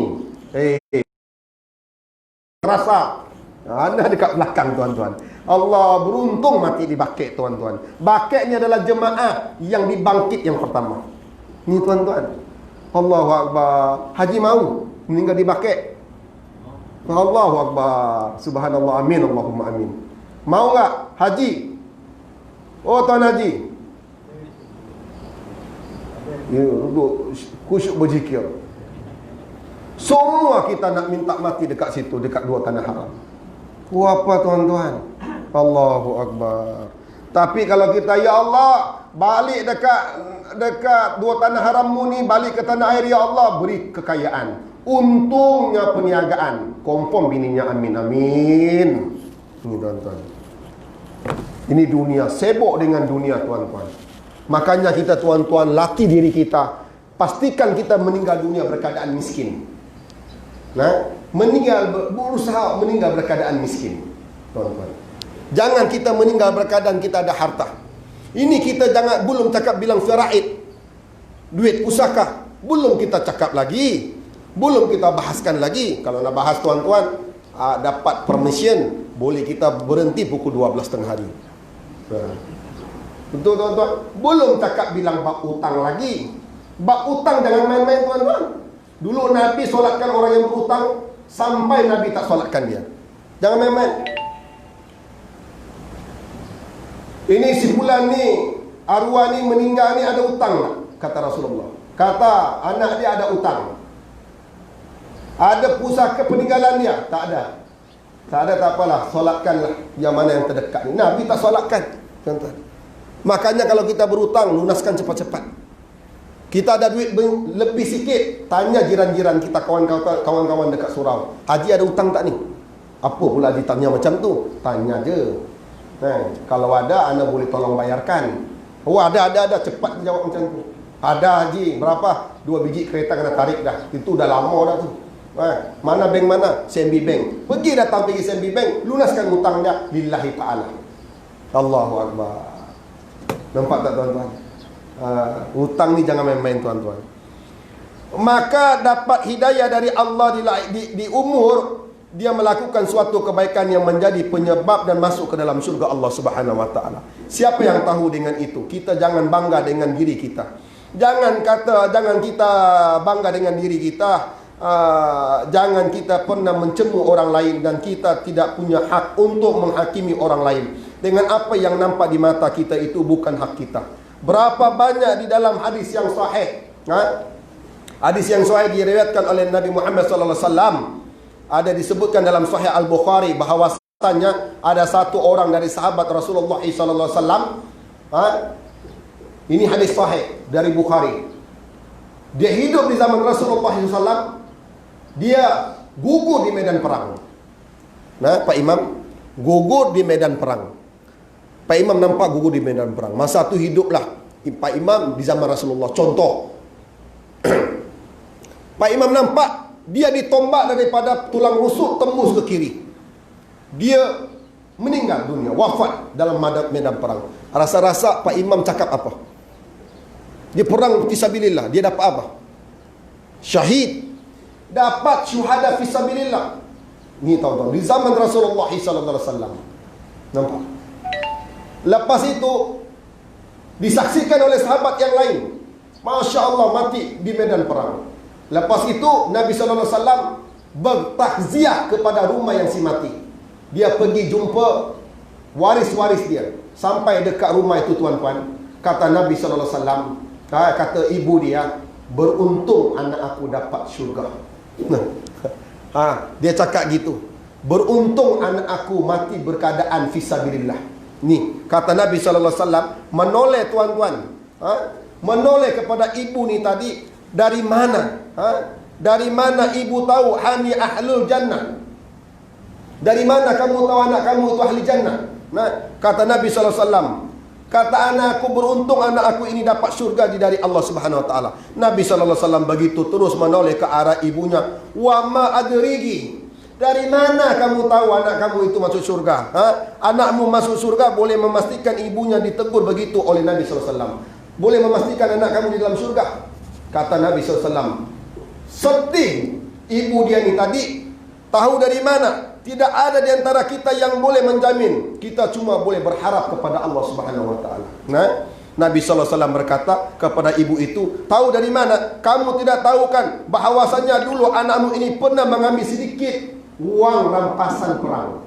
Rasa. Anda dekat belakang, tuan-tuan. Allah, beruntung mati di Baqi', tuan-tuan. Baqi' ni adalah jemaah yang dibangkit yang pertama. Ni, tuan-tuan. Allahu Akbar. Haji mau meninggal di Baqi'? Allahu Akbar. Subhanallah, amin, Allahumma amin. Mau tak haji? Oh, Tuan Haji, duduk khusyuk berzikir. Semua kita nak minta mati dekat situ, dekat dua tanah haram. Apa, tuan-tuan? Allahu Akbar. Tapi kalau kita, ya Allah, balik dekat dua tanah harammu ni, balik ke tanah air, ya Allah, beri kekayaan. Untungnya perniagaan. Confirm bininya amin, amin. Ini, tuan-tuan. Ini dunia, sibuk dengan dunia, tuan-tuan. Makanya kita, tuan-tuan, latih diri kita. Pastikan kita meninggal dunia berkeadaan miskin. Berusaha meninggal berkeadaan miskin, tuan-tuan. Jangan kita meninggal berkeadaan kita ada harta. Ini kita belum cakap bilang faraid, duit pusaka, belum kita cakap lagi, belum kita bahaskan lagi. Kalau nak bahas, tuan-tuan, dapat permission, boleh kita berhenti pukul 12 tengah hari. Betul, tuan-tuan. Belum cakap bilang bab utang lagi. Bab utang jangan main-main, tuan-tuan. Dulu Nabi solatkan orang yang berhutang sampai Nabi tak solatkan dia. Jangan main-main. Ini si fulan ni arwah ni meninggal ni ada hutang tak? Kata Rasulullah. Kata anak dia ada hutang. Ada pusaka peninggalan dia? Tak ada. Tak ada, tak apalah, solatkanlah yang mana yang terdekat ni. Nabi tak solatkan. Makanya kalau kita berhutang, lunaskan cepat-cepat. Kita ada duit lebih sikit, tanya jiran-jiran kita, kawan-kawan dekat surau, Haji ada hutang tak ni? Apa pula ditanya macam tu? Tanya je. Kalau ada, anda boleh tolong bayarkan. Oh ada, cepat jawab macam tu. Ada Haji, berapa? 2 biji kereta kena tarik dah. Itu dah lama dah tu. Mana bank mana? CMB Bank. Pergi datang pergi CMB Bank, lunaskan hutang dia lillahi ta'ala. Allahu Akbar. Nampak tak tuan-tuan? Hutang ni jangan main-main tuan-tuan. Maka dapat hidayah dari Allah di umur, dia melakukan suatu kebaikan yang menjadi penyebab dan masuk ke dalam syurga Allah Subhanahu wa taala. Siapa yang tahu dengan itu? Kita jangan bangga dengan diri kita. Jangan kita bangga dengan diri kita. Jangan kita pernah mencemu orang lain, dan kita tidak punya hak untuk menghakimi orang lain. Dengan apa yang nampak di mata kita itu bukan hak kita. Berapa banyak di dalam hadis yang sahih, hadis yang sahih diriwayatkan oleh Nabi Muhammad sallallahu alaihi wasallam. Ada disebutkan dalam Sahih Al-Bukhari bahwasanya ada satu orang dari sahabat Rasulullah sallallahu alaihi wasallam. Ini hadis sahih dari Bukhari. Dia hidup di zaman Rasulullah SAW. Dia gugur di medan perang. Pak Imam gugur di medan perang. Pak Imam nampak gugur di medan perang. Masa tu hiduplah Pak Imam di zaman Rasulullah. Contoh, Pak Imam nampak dia ditombak daripada tulang rusuk tembus ke kiri. Dia meninggal dunia, wafat dalam medan perang. Rasa-rasa Pak Imam cakap apa? Dia perang fisabilillah, dia dapat apa? Syahid. Dapat syuhada fisabilillah. Ni tahu-tahu di zaman Rasulullah SAW. Nampak? Lepas itu disaksikan oleh sahabat yang lain. Masya Allah, mati di medan perang. Lepas itu Nabi SAW bertakziah kepada rumah yang si mati. Dia pergi jumpa waris-waris dia. Sampai dekat rumah itu tuan-tuan, kata Nabi SAW, kata ibu dia, beruntung anak aku dapat syurga. Dia cakap gitu, beruntung anak aku mati berkeadaan fisabilillah. Ni kata Nabi SAW, menoleh tuan-tuan, menoleh kepada ibu ni tadi. Dari mana? Dari mana ibu tahu hani ahlul jannah? Dari mana kamu tahu anak kamu itu ahli jannah? Kata Nabi SAW, kata anak aku, beruntung anak aku ini dapat syurga dari Allah Subhanahu Wa Taala. Nabi SAW begitu terus menoleh ke arah ibunya. Wa ma adrigi, dari mana kamu tahu anak kamu itu masuk syurga? Anakmu masuk syurga, boleh memastikan ibunya ditegur begitu oleh Nabi SAW. Boleh memastikan anak kamu di dalam syurga. Kata Nabi SAW, sedih ibu dia ni tadi. Tahu dari mana? Tidak ada di antara kita yang boleh menjamin. Kita cuma boleh berharap kepada Allah Subhanahu Wa Taala. Nabi SAW berkata kepada ibu itu, tahu dari mana? Kamu tidak tahu kan bahawasanya dulu anakmu ini pernah mengambil sedikit wang rampasan perang.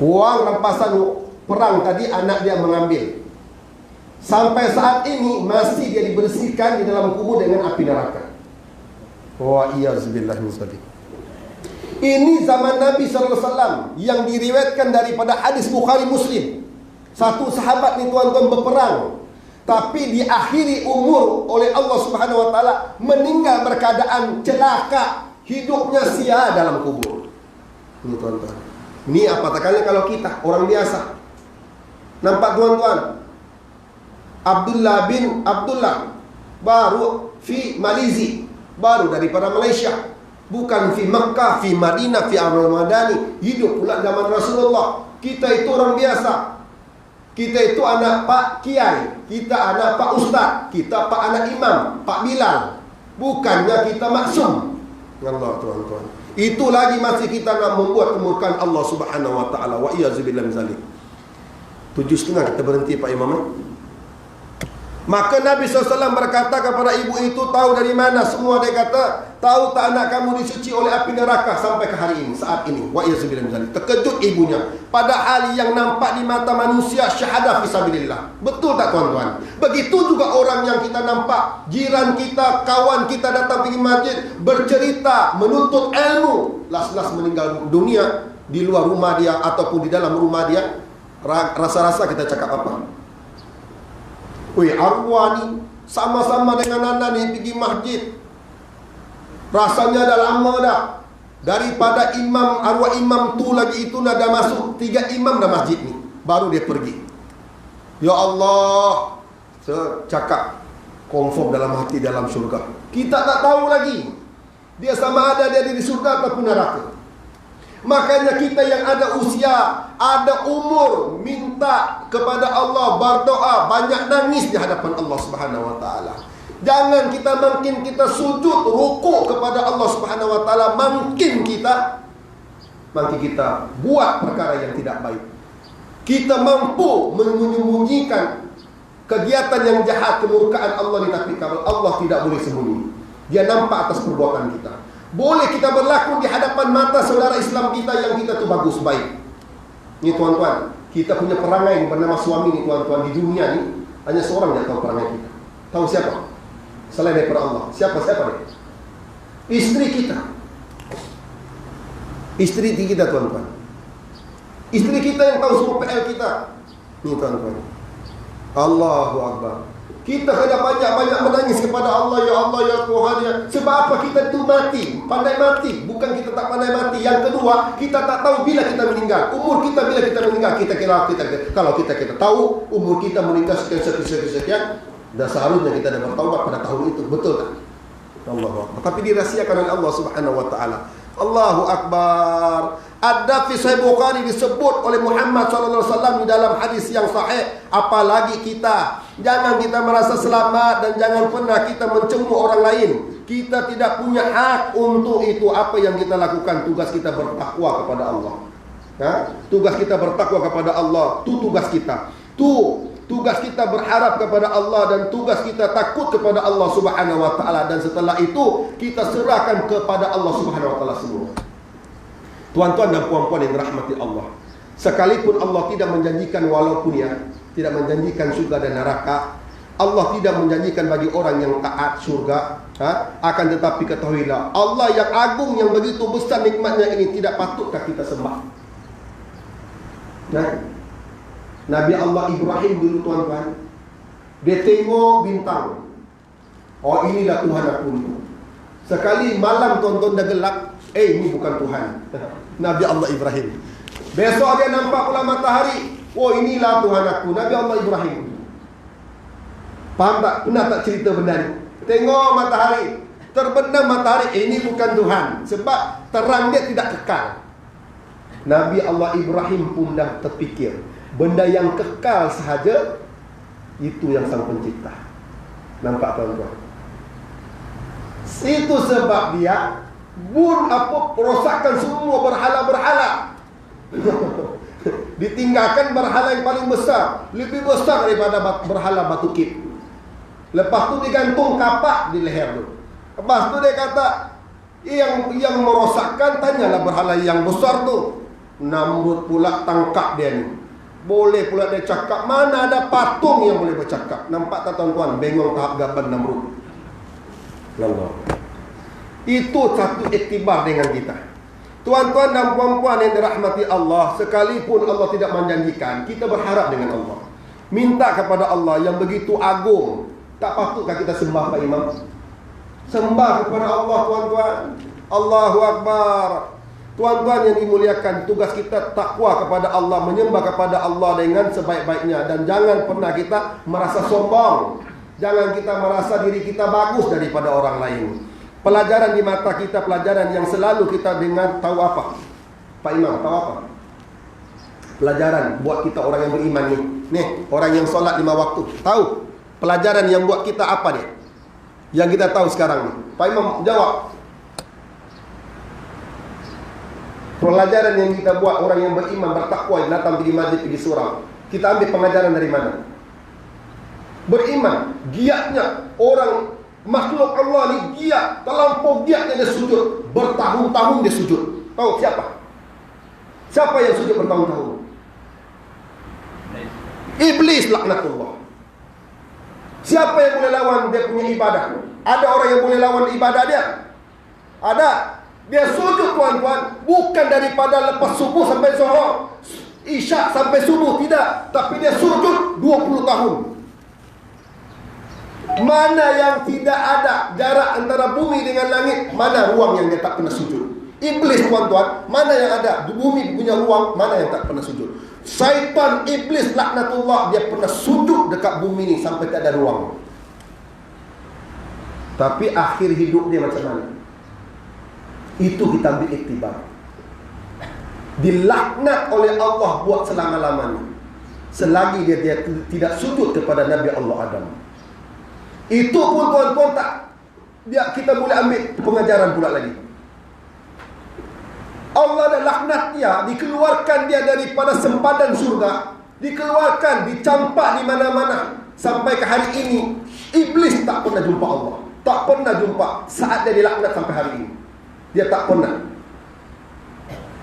Wang rampasan perang tadi anak dia mengambil. Sampai saat ini masih dia dibersihkan di dalam kubur dengan api neraka. Wa iyazbillah min dzalik. Ini zaman Nabi SAW yang diriwayatkan daripada hadis Bukhari Muslim. Satu sahabat ni tuan-tuan berperang, tapi diakhiri umur oleh Allah Subhanahu Wa Taala meninggal berkeadaan celaka, hidupnya sia dalam kubur. Ini tuan-tuan. Ini apatah kalau kita orang biasa. Nampak tuan-tuan? Abdullah bin Abdullah baru fi Malaysia, baru daripada Malaysia, bukan fi Makkah, fi Madinah, fi Al-Madani, hidup pula zaman Rasulullah. Kita itu orang biasa. Kita itu anak Pak Kiai, kita anak Pak Ustaz, kita Pak anak Imam, Pak Bilal. Bukannya kita maksum. Allah tuan-tuan. Itu lagi masih kita nak membuat kemurkaan Allah Subhanahu Wa Taala. Wa iyyazubillah min zalik. 7.30 kita berhenti Pak Imam. Maka Nabi SAW berkata kepada ibu itu, tahu dari mana? Semua dia kata, tahu tak anak kamu disuci oleh api neraka sampai ke hari ini, saat ini. Wa iyyazubillah min dzalik. Terkejut ibunya. Padahal yang nampak di mata manusia syahadah fisabilillah. Betul tak tuan-tuan? Begitu juga orang yang kita nampak, jiran kita, kawan kita datang pergi masjid, bercerita, menuntut ilmu, las-las meninggal dunia di luar rumah dia ataupun di dalam rumah dia. Rasa-rasa kita cakap apa? Wih, arwah ni sama-sama dengan anak ni pergi masjid. Rasanya dah lama dah. Daripada imam, arwah imam tu lagi itu dah masuk 3 imam dah masjid ni. Baru dia pergi. Ya Allah, saya cakap confirm dalam hati dalam syurga. Kita tak tahu lagi dia sama ada dia di syurga ataupun neraka. Makanya kita yang ada usia, ada umur, minta kepada Allah, berdoa, banyak nangis di hadapan Allah Subhanahu wa taala. Jangan kita makin kita sujud, rukuk kepada Allah Subhanahu wa taala, makin kita buat perkara yang tidak baik. Kita mampu menyembunyikan kegiatan yang jahat, kemurkaan Allah ni, tapi kalau Allah tidak boleh sembunyi. Dia nampak atas perbuatan kita. Boleh kita berlaku di hadapan mata saudara Islam kita yang kita tu bagus, baik. Ni tuan-tuan, kita punya perangai bernama suami ni tuan-tuan, di dunia ni hanya seorang yang tahu perangai kita. Tahu siapa? Selain daripada Allah. Siapa dia? Isteri kita. Isteri kita tuan-tuan. Isteri kita yang tahu semua PL kita. Ni tuan-tuan. Allahu Akbar. Kita kena banyak-banyak menangis kepada Allah. Ya Allah, ya Tuhan, ya. Sebab apa? Kita tu mati, pandai mati. Bukan kita tak pandai mati. Yang kedua, kita tak tahu bila kita meninggal. Umur kita bila kita meninggal. Kalau kita tahu umur kita meninggal sekian, dan seharusnya kita dah bertaubat pada tahun itu. Betul tak? Allahu Akbar. Tapi dirahsiakan oleh Allah Subhanahu wa taala. Allahu Akbar. Ada fi Sahih Bukhari disebut oleh Muhammad sallallahu alaihi wasallam di dalam hadis yang sahih, apalagi kita. Jangan kita merasa selamat dan jangan pernah kita mencemooh orang lain. Kita tidak punya hak untuk itu. Apa yang kita lakukan, tugas kita bertakwa kepada Allah. Tugas kita bertakwa kepada Allah. Tu tugas kita. Tugas kita berharap kepada Allah dan tugas kita takut kepada Allah Subhanahu wa taala, dan setelah itu kita serahkan kepada Allah Subhanahu wa taala semua. Tuan-tuan dan puan-puan yang dirahmati Allah, sekalipun Allah tidak menjanjikan, walaupun tidak menjanjikan surga dan neraka, Allah tidak menjanjikan bagi orang yang taat surga, akan tetapi ketahuilah, Allah yang agung, yang begitu besar nikmatnya ini, tidak patutkah kita sembah? Nabi Allah Ibrahim dulu tuan-tuan, dia tengok bintang. Oh, inilah Tuhan aku ni. Sekali malam tuan-tuan dah gelap, ini bukan Tuhan. Nabi Allah Ibrahim. Besok dia nampak pula matahari. Oh, inilah Tuhan aku. Nabi Allah Ibrahim. Faham tak? Pernah tak cerita benda ni? Tengok matahari, terbenam matahari, ini bukan Tuhan. Sebab terang dia tidak kekal. Nabi Allah Ibrahim pun dah terfikir, benda yang kekal sahaja itu yang Sang Pencipta. Nampak tuan-tuan? Itu sebab dia rosakkan semua berhala-berhala. Ditinggalkan berhala yang paling besar, lebih besar daripada berhala batu kip. Lepas tu digantung kapak di leher tu. Lepas tu dia kata, yang merosakkan, tanyalah berhala yang besar tu. Namrud pula tangkap dia ni. Boleh pula dia cakap, mana ada patung yang boleh bercakap. Nampak tak tuan-tuan? Bengong tahap gaban Namrud. Allah. Itu satu iktibar dengan kita. Tuan-tuan dan puan-puan yang dirahmati Allah, sekalipun Allah tidak menjanjikan, kita berharap dengan Allah. Minta kepada Allah yang begitu agung. Tak patutkah kita sembah Pak Imam? Sembah kepada Allah tuan-tuan. Allahu Akbar. Tuan-tuan yang dimuliakan, tugas kita takwa kepada Allah, menyembah kepada Allah dengan sebaik-baiknya. Dan jangan pernah kita merasa sombong. Jangan kita merasa diri kita bagus daripada orang lain. Pelajaran di mata kita, pelajaran yang selalu kita dengar, tahu apa? Pak Imam, tahu apa? Pelajaran buat kita orang yang beriman ni. Nih, orang yang solat 5 waktu. Tahu? Pelajaran yang buat kita apa dia? Yang kita tahu sekarang ni. Pak Imam jawab. Pelajaran yang kita buat orang yang beriman, bertakwa, datang pergi masjid, pergi surau. Kita ambil pengajaran dari mana? beriman, giatnya orang makhluk Allah ni giat, terlampau giatnya dia sujud, bertahun-tahun dia sujud. Tahu siapa? Siapa yang sujud bertahun-tahun? Iblis laknatullah. Siapa yang boleh lawan dia punya ibadah? Ada orang yang boleh lawan ibadah dia? Ada. Dia sujud tuan-tuan, bukan daripada lepas subuh sampai zuhur, isyak sampai subuh, tidak, tapi dia sujud 20 tahun. Mana yang tidak ada jarak antara bumi dengan langit, mana ruang yang dia tak pernah sujud? Iblis tuan-tuan, mana yang ada bumi punya ruang, mana yang tak pernah sujud? Syaitan iblis laknatullah, dia pernah sujud dekat bumi ni sampai tak ada ruang. Tapi akhir hidup dia macam mana? Itu kita ambil iktibar. Dilaknat oleh Allah buat selama-lamanya, selagi dia tidak sujud kepada Nabi Allah Adam. Itu pun tuan-tuan tak, kita boleh ambil pengajaran pula lagi. Allah dah laknat dia, dikeluarkan dia daripada sempadan surga, dikeluarkan, dicampak di mana-mana. Sampai ke hari ini iblis tak pernah jumpa Allah, tak pernah jumpa saat dia dilaknat sampai hari ini. Dia tak pernah.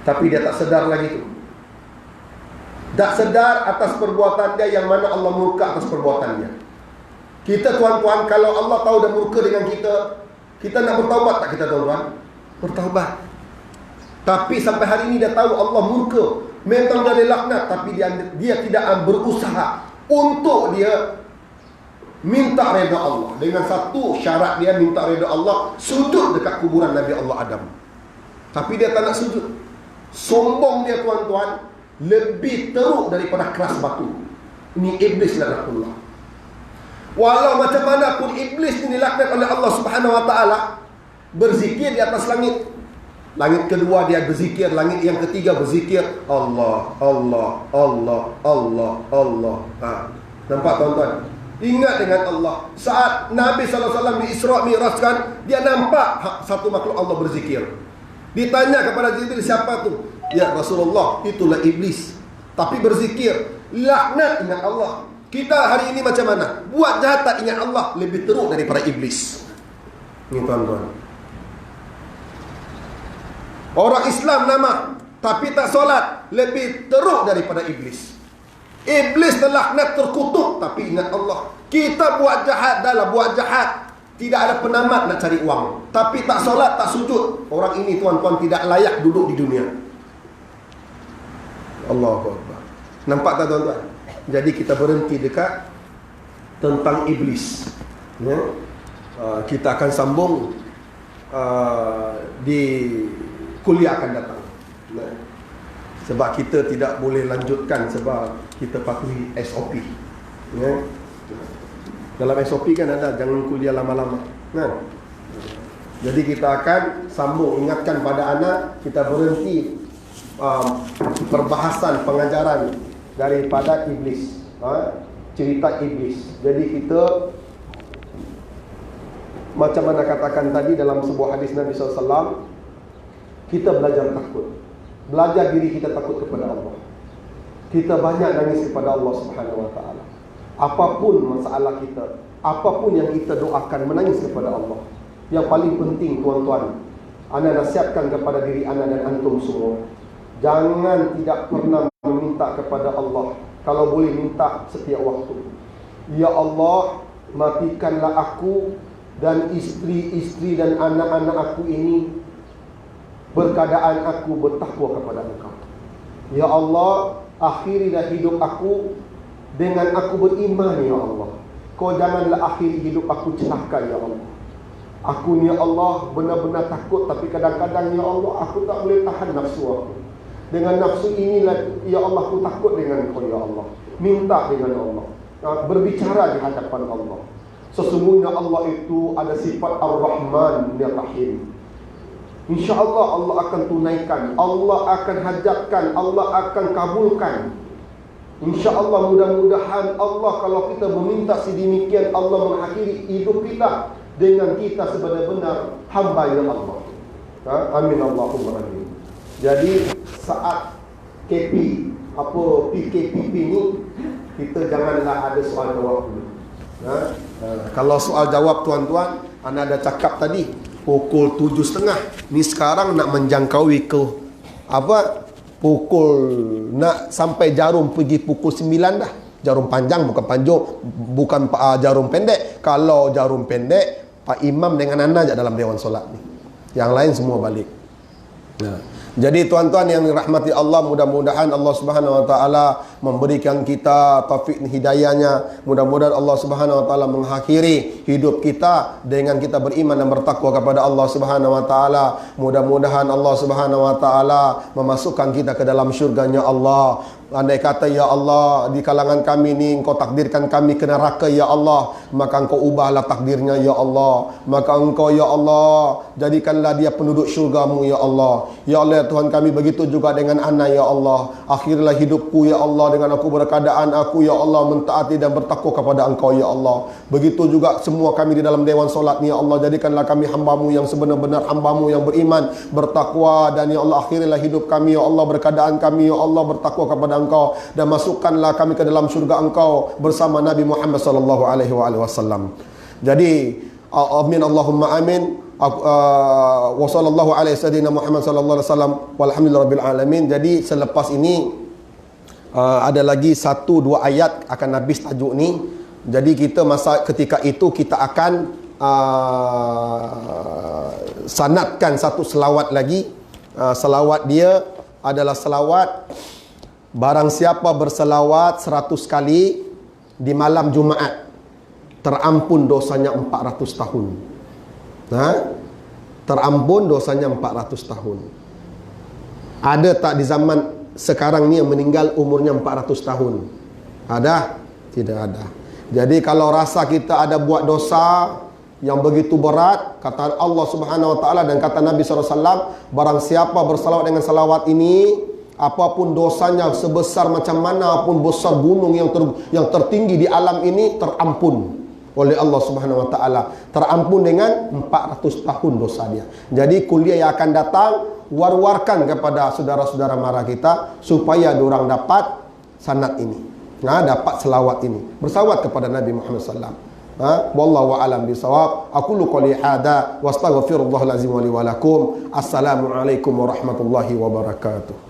Tapi dia tak sedar lagi tu. Tak sedar atas perbuatan dia, yang mana Allah murka atas perbuatannya. Kita tuan-tuan, kalau Allah tahu dah murka dengan kita nak bertaubat tak kita tuan-tuan? Bertaubat. Tapi sampai hari ini dia tahu Allah murka, memang dia dilaknat, tapi dia tidak berusaha untuk dia minta redha Allah. Dengan satu syarat, dia minta redha Allah, sujud dekat kuburan Nabi Allah Adam. Tapi dia tak nak sujud. Sombong dia tuan-tuan, lebih teruk daripada keras batu. Ini iblis laknatullah. Walau macam mana pun iblis ini dilaknat oleh Allah Subhanahu Wa Taala, berzikir di atas langit. Langit kedua dia berzikir, langit yang ketiga berzikir Allah, Allah, Allah, Allah, Allah. Nampak tuan-tuan? Ingat dengan Allah. Saat Nabi SAW di Isra' Mi'rajkan, dia nampak satu makhluk Allah berzikir. Ditanya kepada Jibril, siapa tu? Ya Rasulullah, itulah iblis, tapi berzikir. Laknat, ingat Allah. Kita hari ini macam mana? Buat jahat tak ingat Allah, lebih teruk daripada iblis. Ini tuan-tuan. Orang Islam nama, tapi tak solat, lebih teruk daripada iblis. Iblis terlaknat, terkutuk, tapi ingat Allah. Kita buat jahat, dah buat jahat, tidak ada penamat nak cari uang, tapi tak solat, tak sujud. Orang ini tuan-tuan tidak layak duduk di dunia. Allahu Akbar. Nampak tak tuan-tuan? Jadi kita berhenti dekat tentang iblis, ya? Kita akan sambung di kuliah akan datang, sebab kita tidak boleh lanjutkan sebab kita patuhi SOP, ya? Dalam SOP kan ada, jangan kuliah lama-lama, kan? Jadi kita akan sambung. Ingatkan pada anak, kita berhenti perbahasan pengajaran daripada iblis, cerita iblis. Jadi kita, macam mana katakan tadi dalam sebuah hadis Nabi SAW, kita belajar takut, belajar diri kita takut kepada Allah. Kita banyak nangis kepada Allah Subhanahu Wa Taala. Apapun masalah kita, apapun yang kita doakan, menangis kepada Allah. Yang paling penting tuan-tuan, ana nasihatkan kepada diri ana dan antum semua, jangan tidak pernah meminta kepada Allah. Kalau boleh minta setiap waktu, ya Allah, matikanlah aku dan istri-istri dan anak-anak aku ini berkeadaan aku bertakwa kepada Engkau. Ya Allah, akhirilah hidup aku dengan aku beriman, ya Allah. Kau janganlah akhiri hidup aku celaka, ya Allah. Aku ni, ya Allah, benar-benar takut, tapi kadang-kadang, ya Allah, aku tak boleh tahan nafsu aku. Dengan nafsu inilah, ya Allah, aku takut dengan Kau, ya Allah. Minta dengan Allah, berbicara di hadapan Allah. Sesungguhnya Allah itu ada sifat Ar-Rahman dan Rahim. InsyaAllah Allah akan tunaikan, Allah akan hajatkan, Allah akan kabulkan. InsyaAllah, mudah-mudahan Allah, kalau kita meminta sedemikian, Allah mengakhiri hidup kita dengan kita sebenar-benar hamba ya Allah. Amin Allahumma amin. Jadi saat PKPP ni, kita janganlah ada soal jawab dulu. Kalau soal jawab tuan-tuan, anda ada cakap tadi pukul 7.30. Ni sekarang nak menjangkaui ke apa? Pukul nak sampai jarum pergi pukul 9 dah. Jarum panjang bukan panjang, bukan jarum pendek. Kalau jarum pendek, Pak Imam dengan anda je dalam dewan solat ni. Yang lain semua balik. Jadi tuan-tuan yang dirahmati Allah, mudah-mudahan Allah Subhanahu wa taala memberikan kita taufik hidayahnya. Mudah-mudahan Allah Subhanahu wa taala mengakhiri hidup kita dengan kita beriman dan bertakwa kepada Allah Subhanahu wa taala. Mudah-mudahan Allah Subhanahu wa taala memasukkan kita ke dalam syurganya Allah. Andai kata ya Allah, di kalangan kami ni Engkau takdirkan kami ke neraka ya Allah, maka Engkau ubahlah takdirnya ya Allah. Maka Engkau ya Allah jadikanlah dia penduduk syurgamu ya Allah. Ya Allah Tuhan kami, begitu juga dengan anak ya Allah. Akhirlah hidupku ya Allah dengan aku berkeadaan aku ya Allah mentaati dan bertakwa kepada Engkau ya Allah. Begitu juga semua kami di dalam dewan solat ni ya Allah, jadikanlah kami hamba-Mu yang sebenar-benar hamba-Mu yang beriman, bertakwa, dan ya Allah akhirlah hidup kami ya Allah berkeadaan kami ya Allah bertakwa kepada Engkau, dan masukkanlah kami ke dalam syurga Engkau bersama Nabi Muhammad sallallahu alaihi wasallam. Jadi amin Allahumma amin. Wa sallallahu alaihi sayyidina Muhammad sallallahu alaihi wasallam walhamdulillahirabbil alamin. Jadi selepas ini ada lagi 1-2 ayat akan habis tajuk ni. Jadi kita ketika itu kita akan sanadkan satu selawat lagi. Selawat dia adalah selawat, barang siapa berselawat 100 kali di malam Jumaat, terampun dosanya 400 tahun. Terampun dosanya 400 tahun. Ada tak di zaman sekarang ni yang meninggal umurnya 400 tahun? Ada? Tidak ada. Jadi kalau rasa kita ada buat dosa yang begitu berat, kata Allah Subhanahu wa taala dan kata Nabi SAW, barang siapa bersalawat dengan salawat ini, apapun dosanya sebesar macam mana pun besar gunung yang tertinggi di alam ini, terampun oleh Allah Subhanahu wa taala. Terampun dengan 400 tahun dosa dia. Jadi kuliah yang akan datang, war-warkan kepada saudara-saudara mara kita supaya diorang dapat sanad ini. Dapat selawat ini. Bersalawat kepada Nabi Muhammad SAW. Wallahu a'lam bisawab. Aqulu qouli hadza wa astaghfirullahal azim wa li wa lakum. Assalamualaikum warahmatullahi wabarakatuh.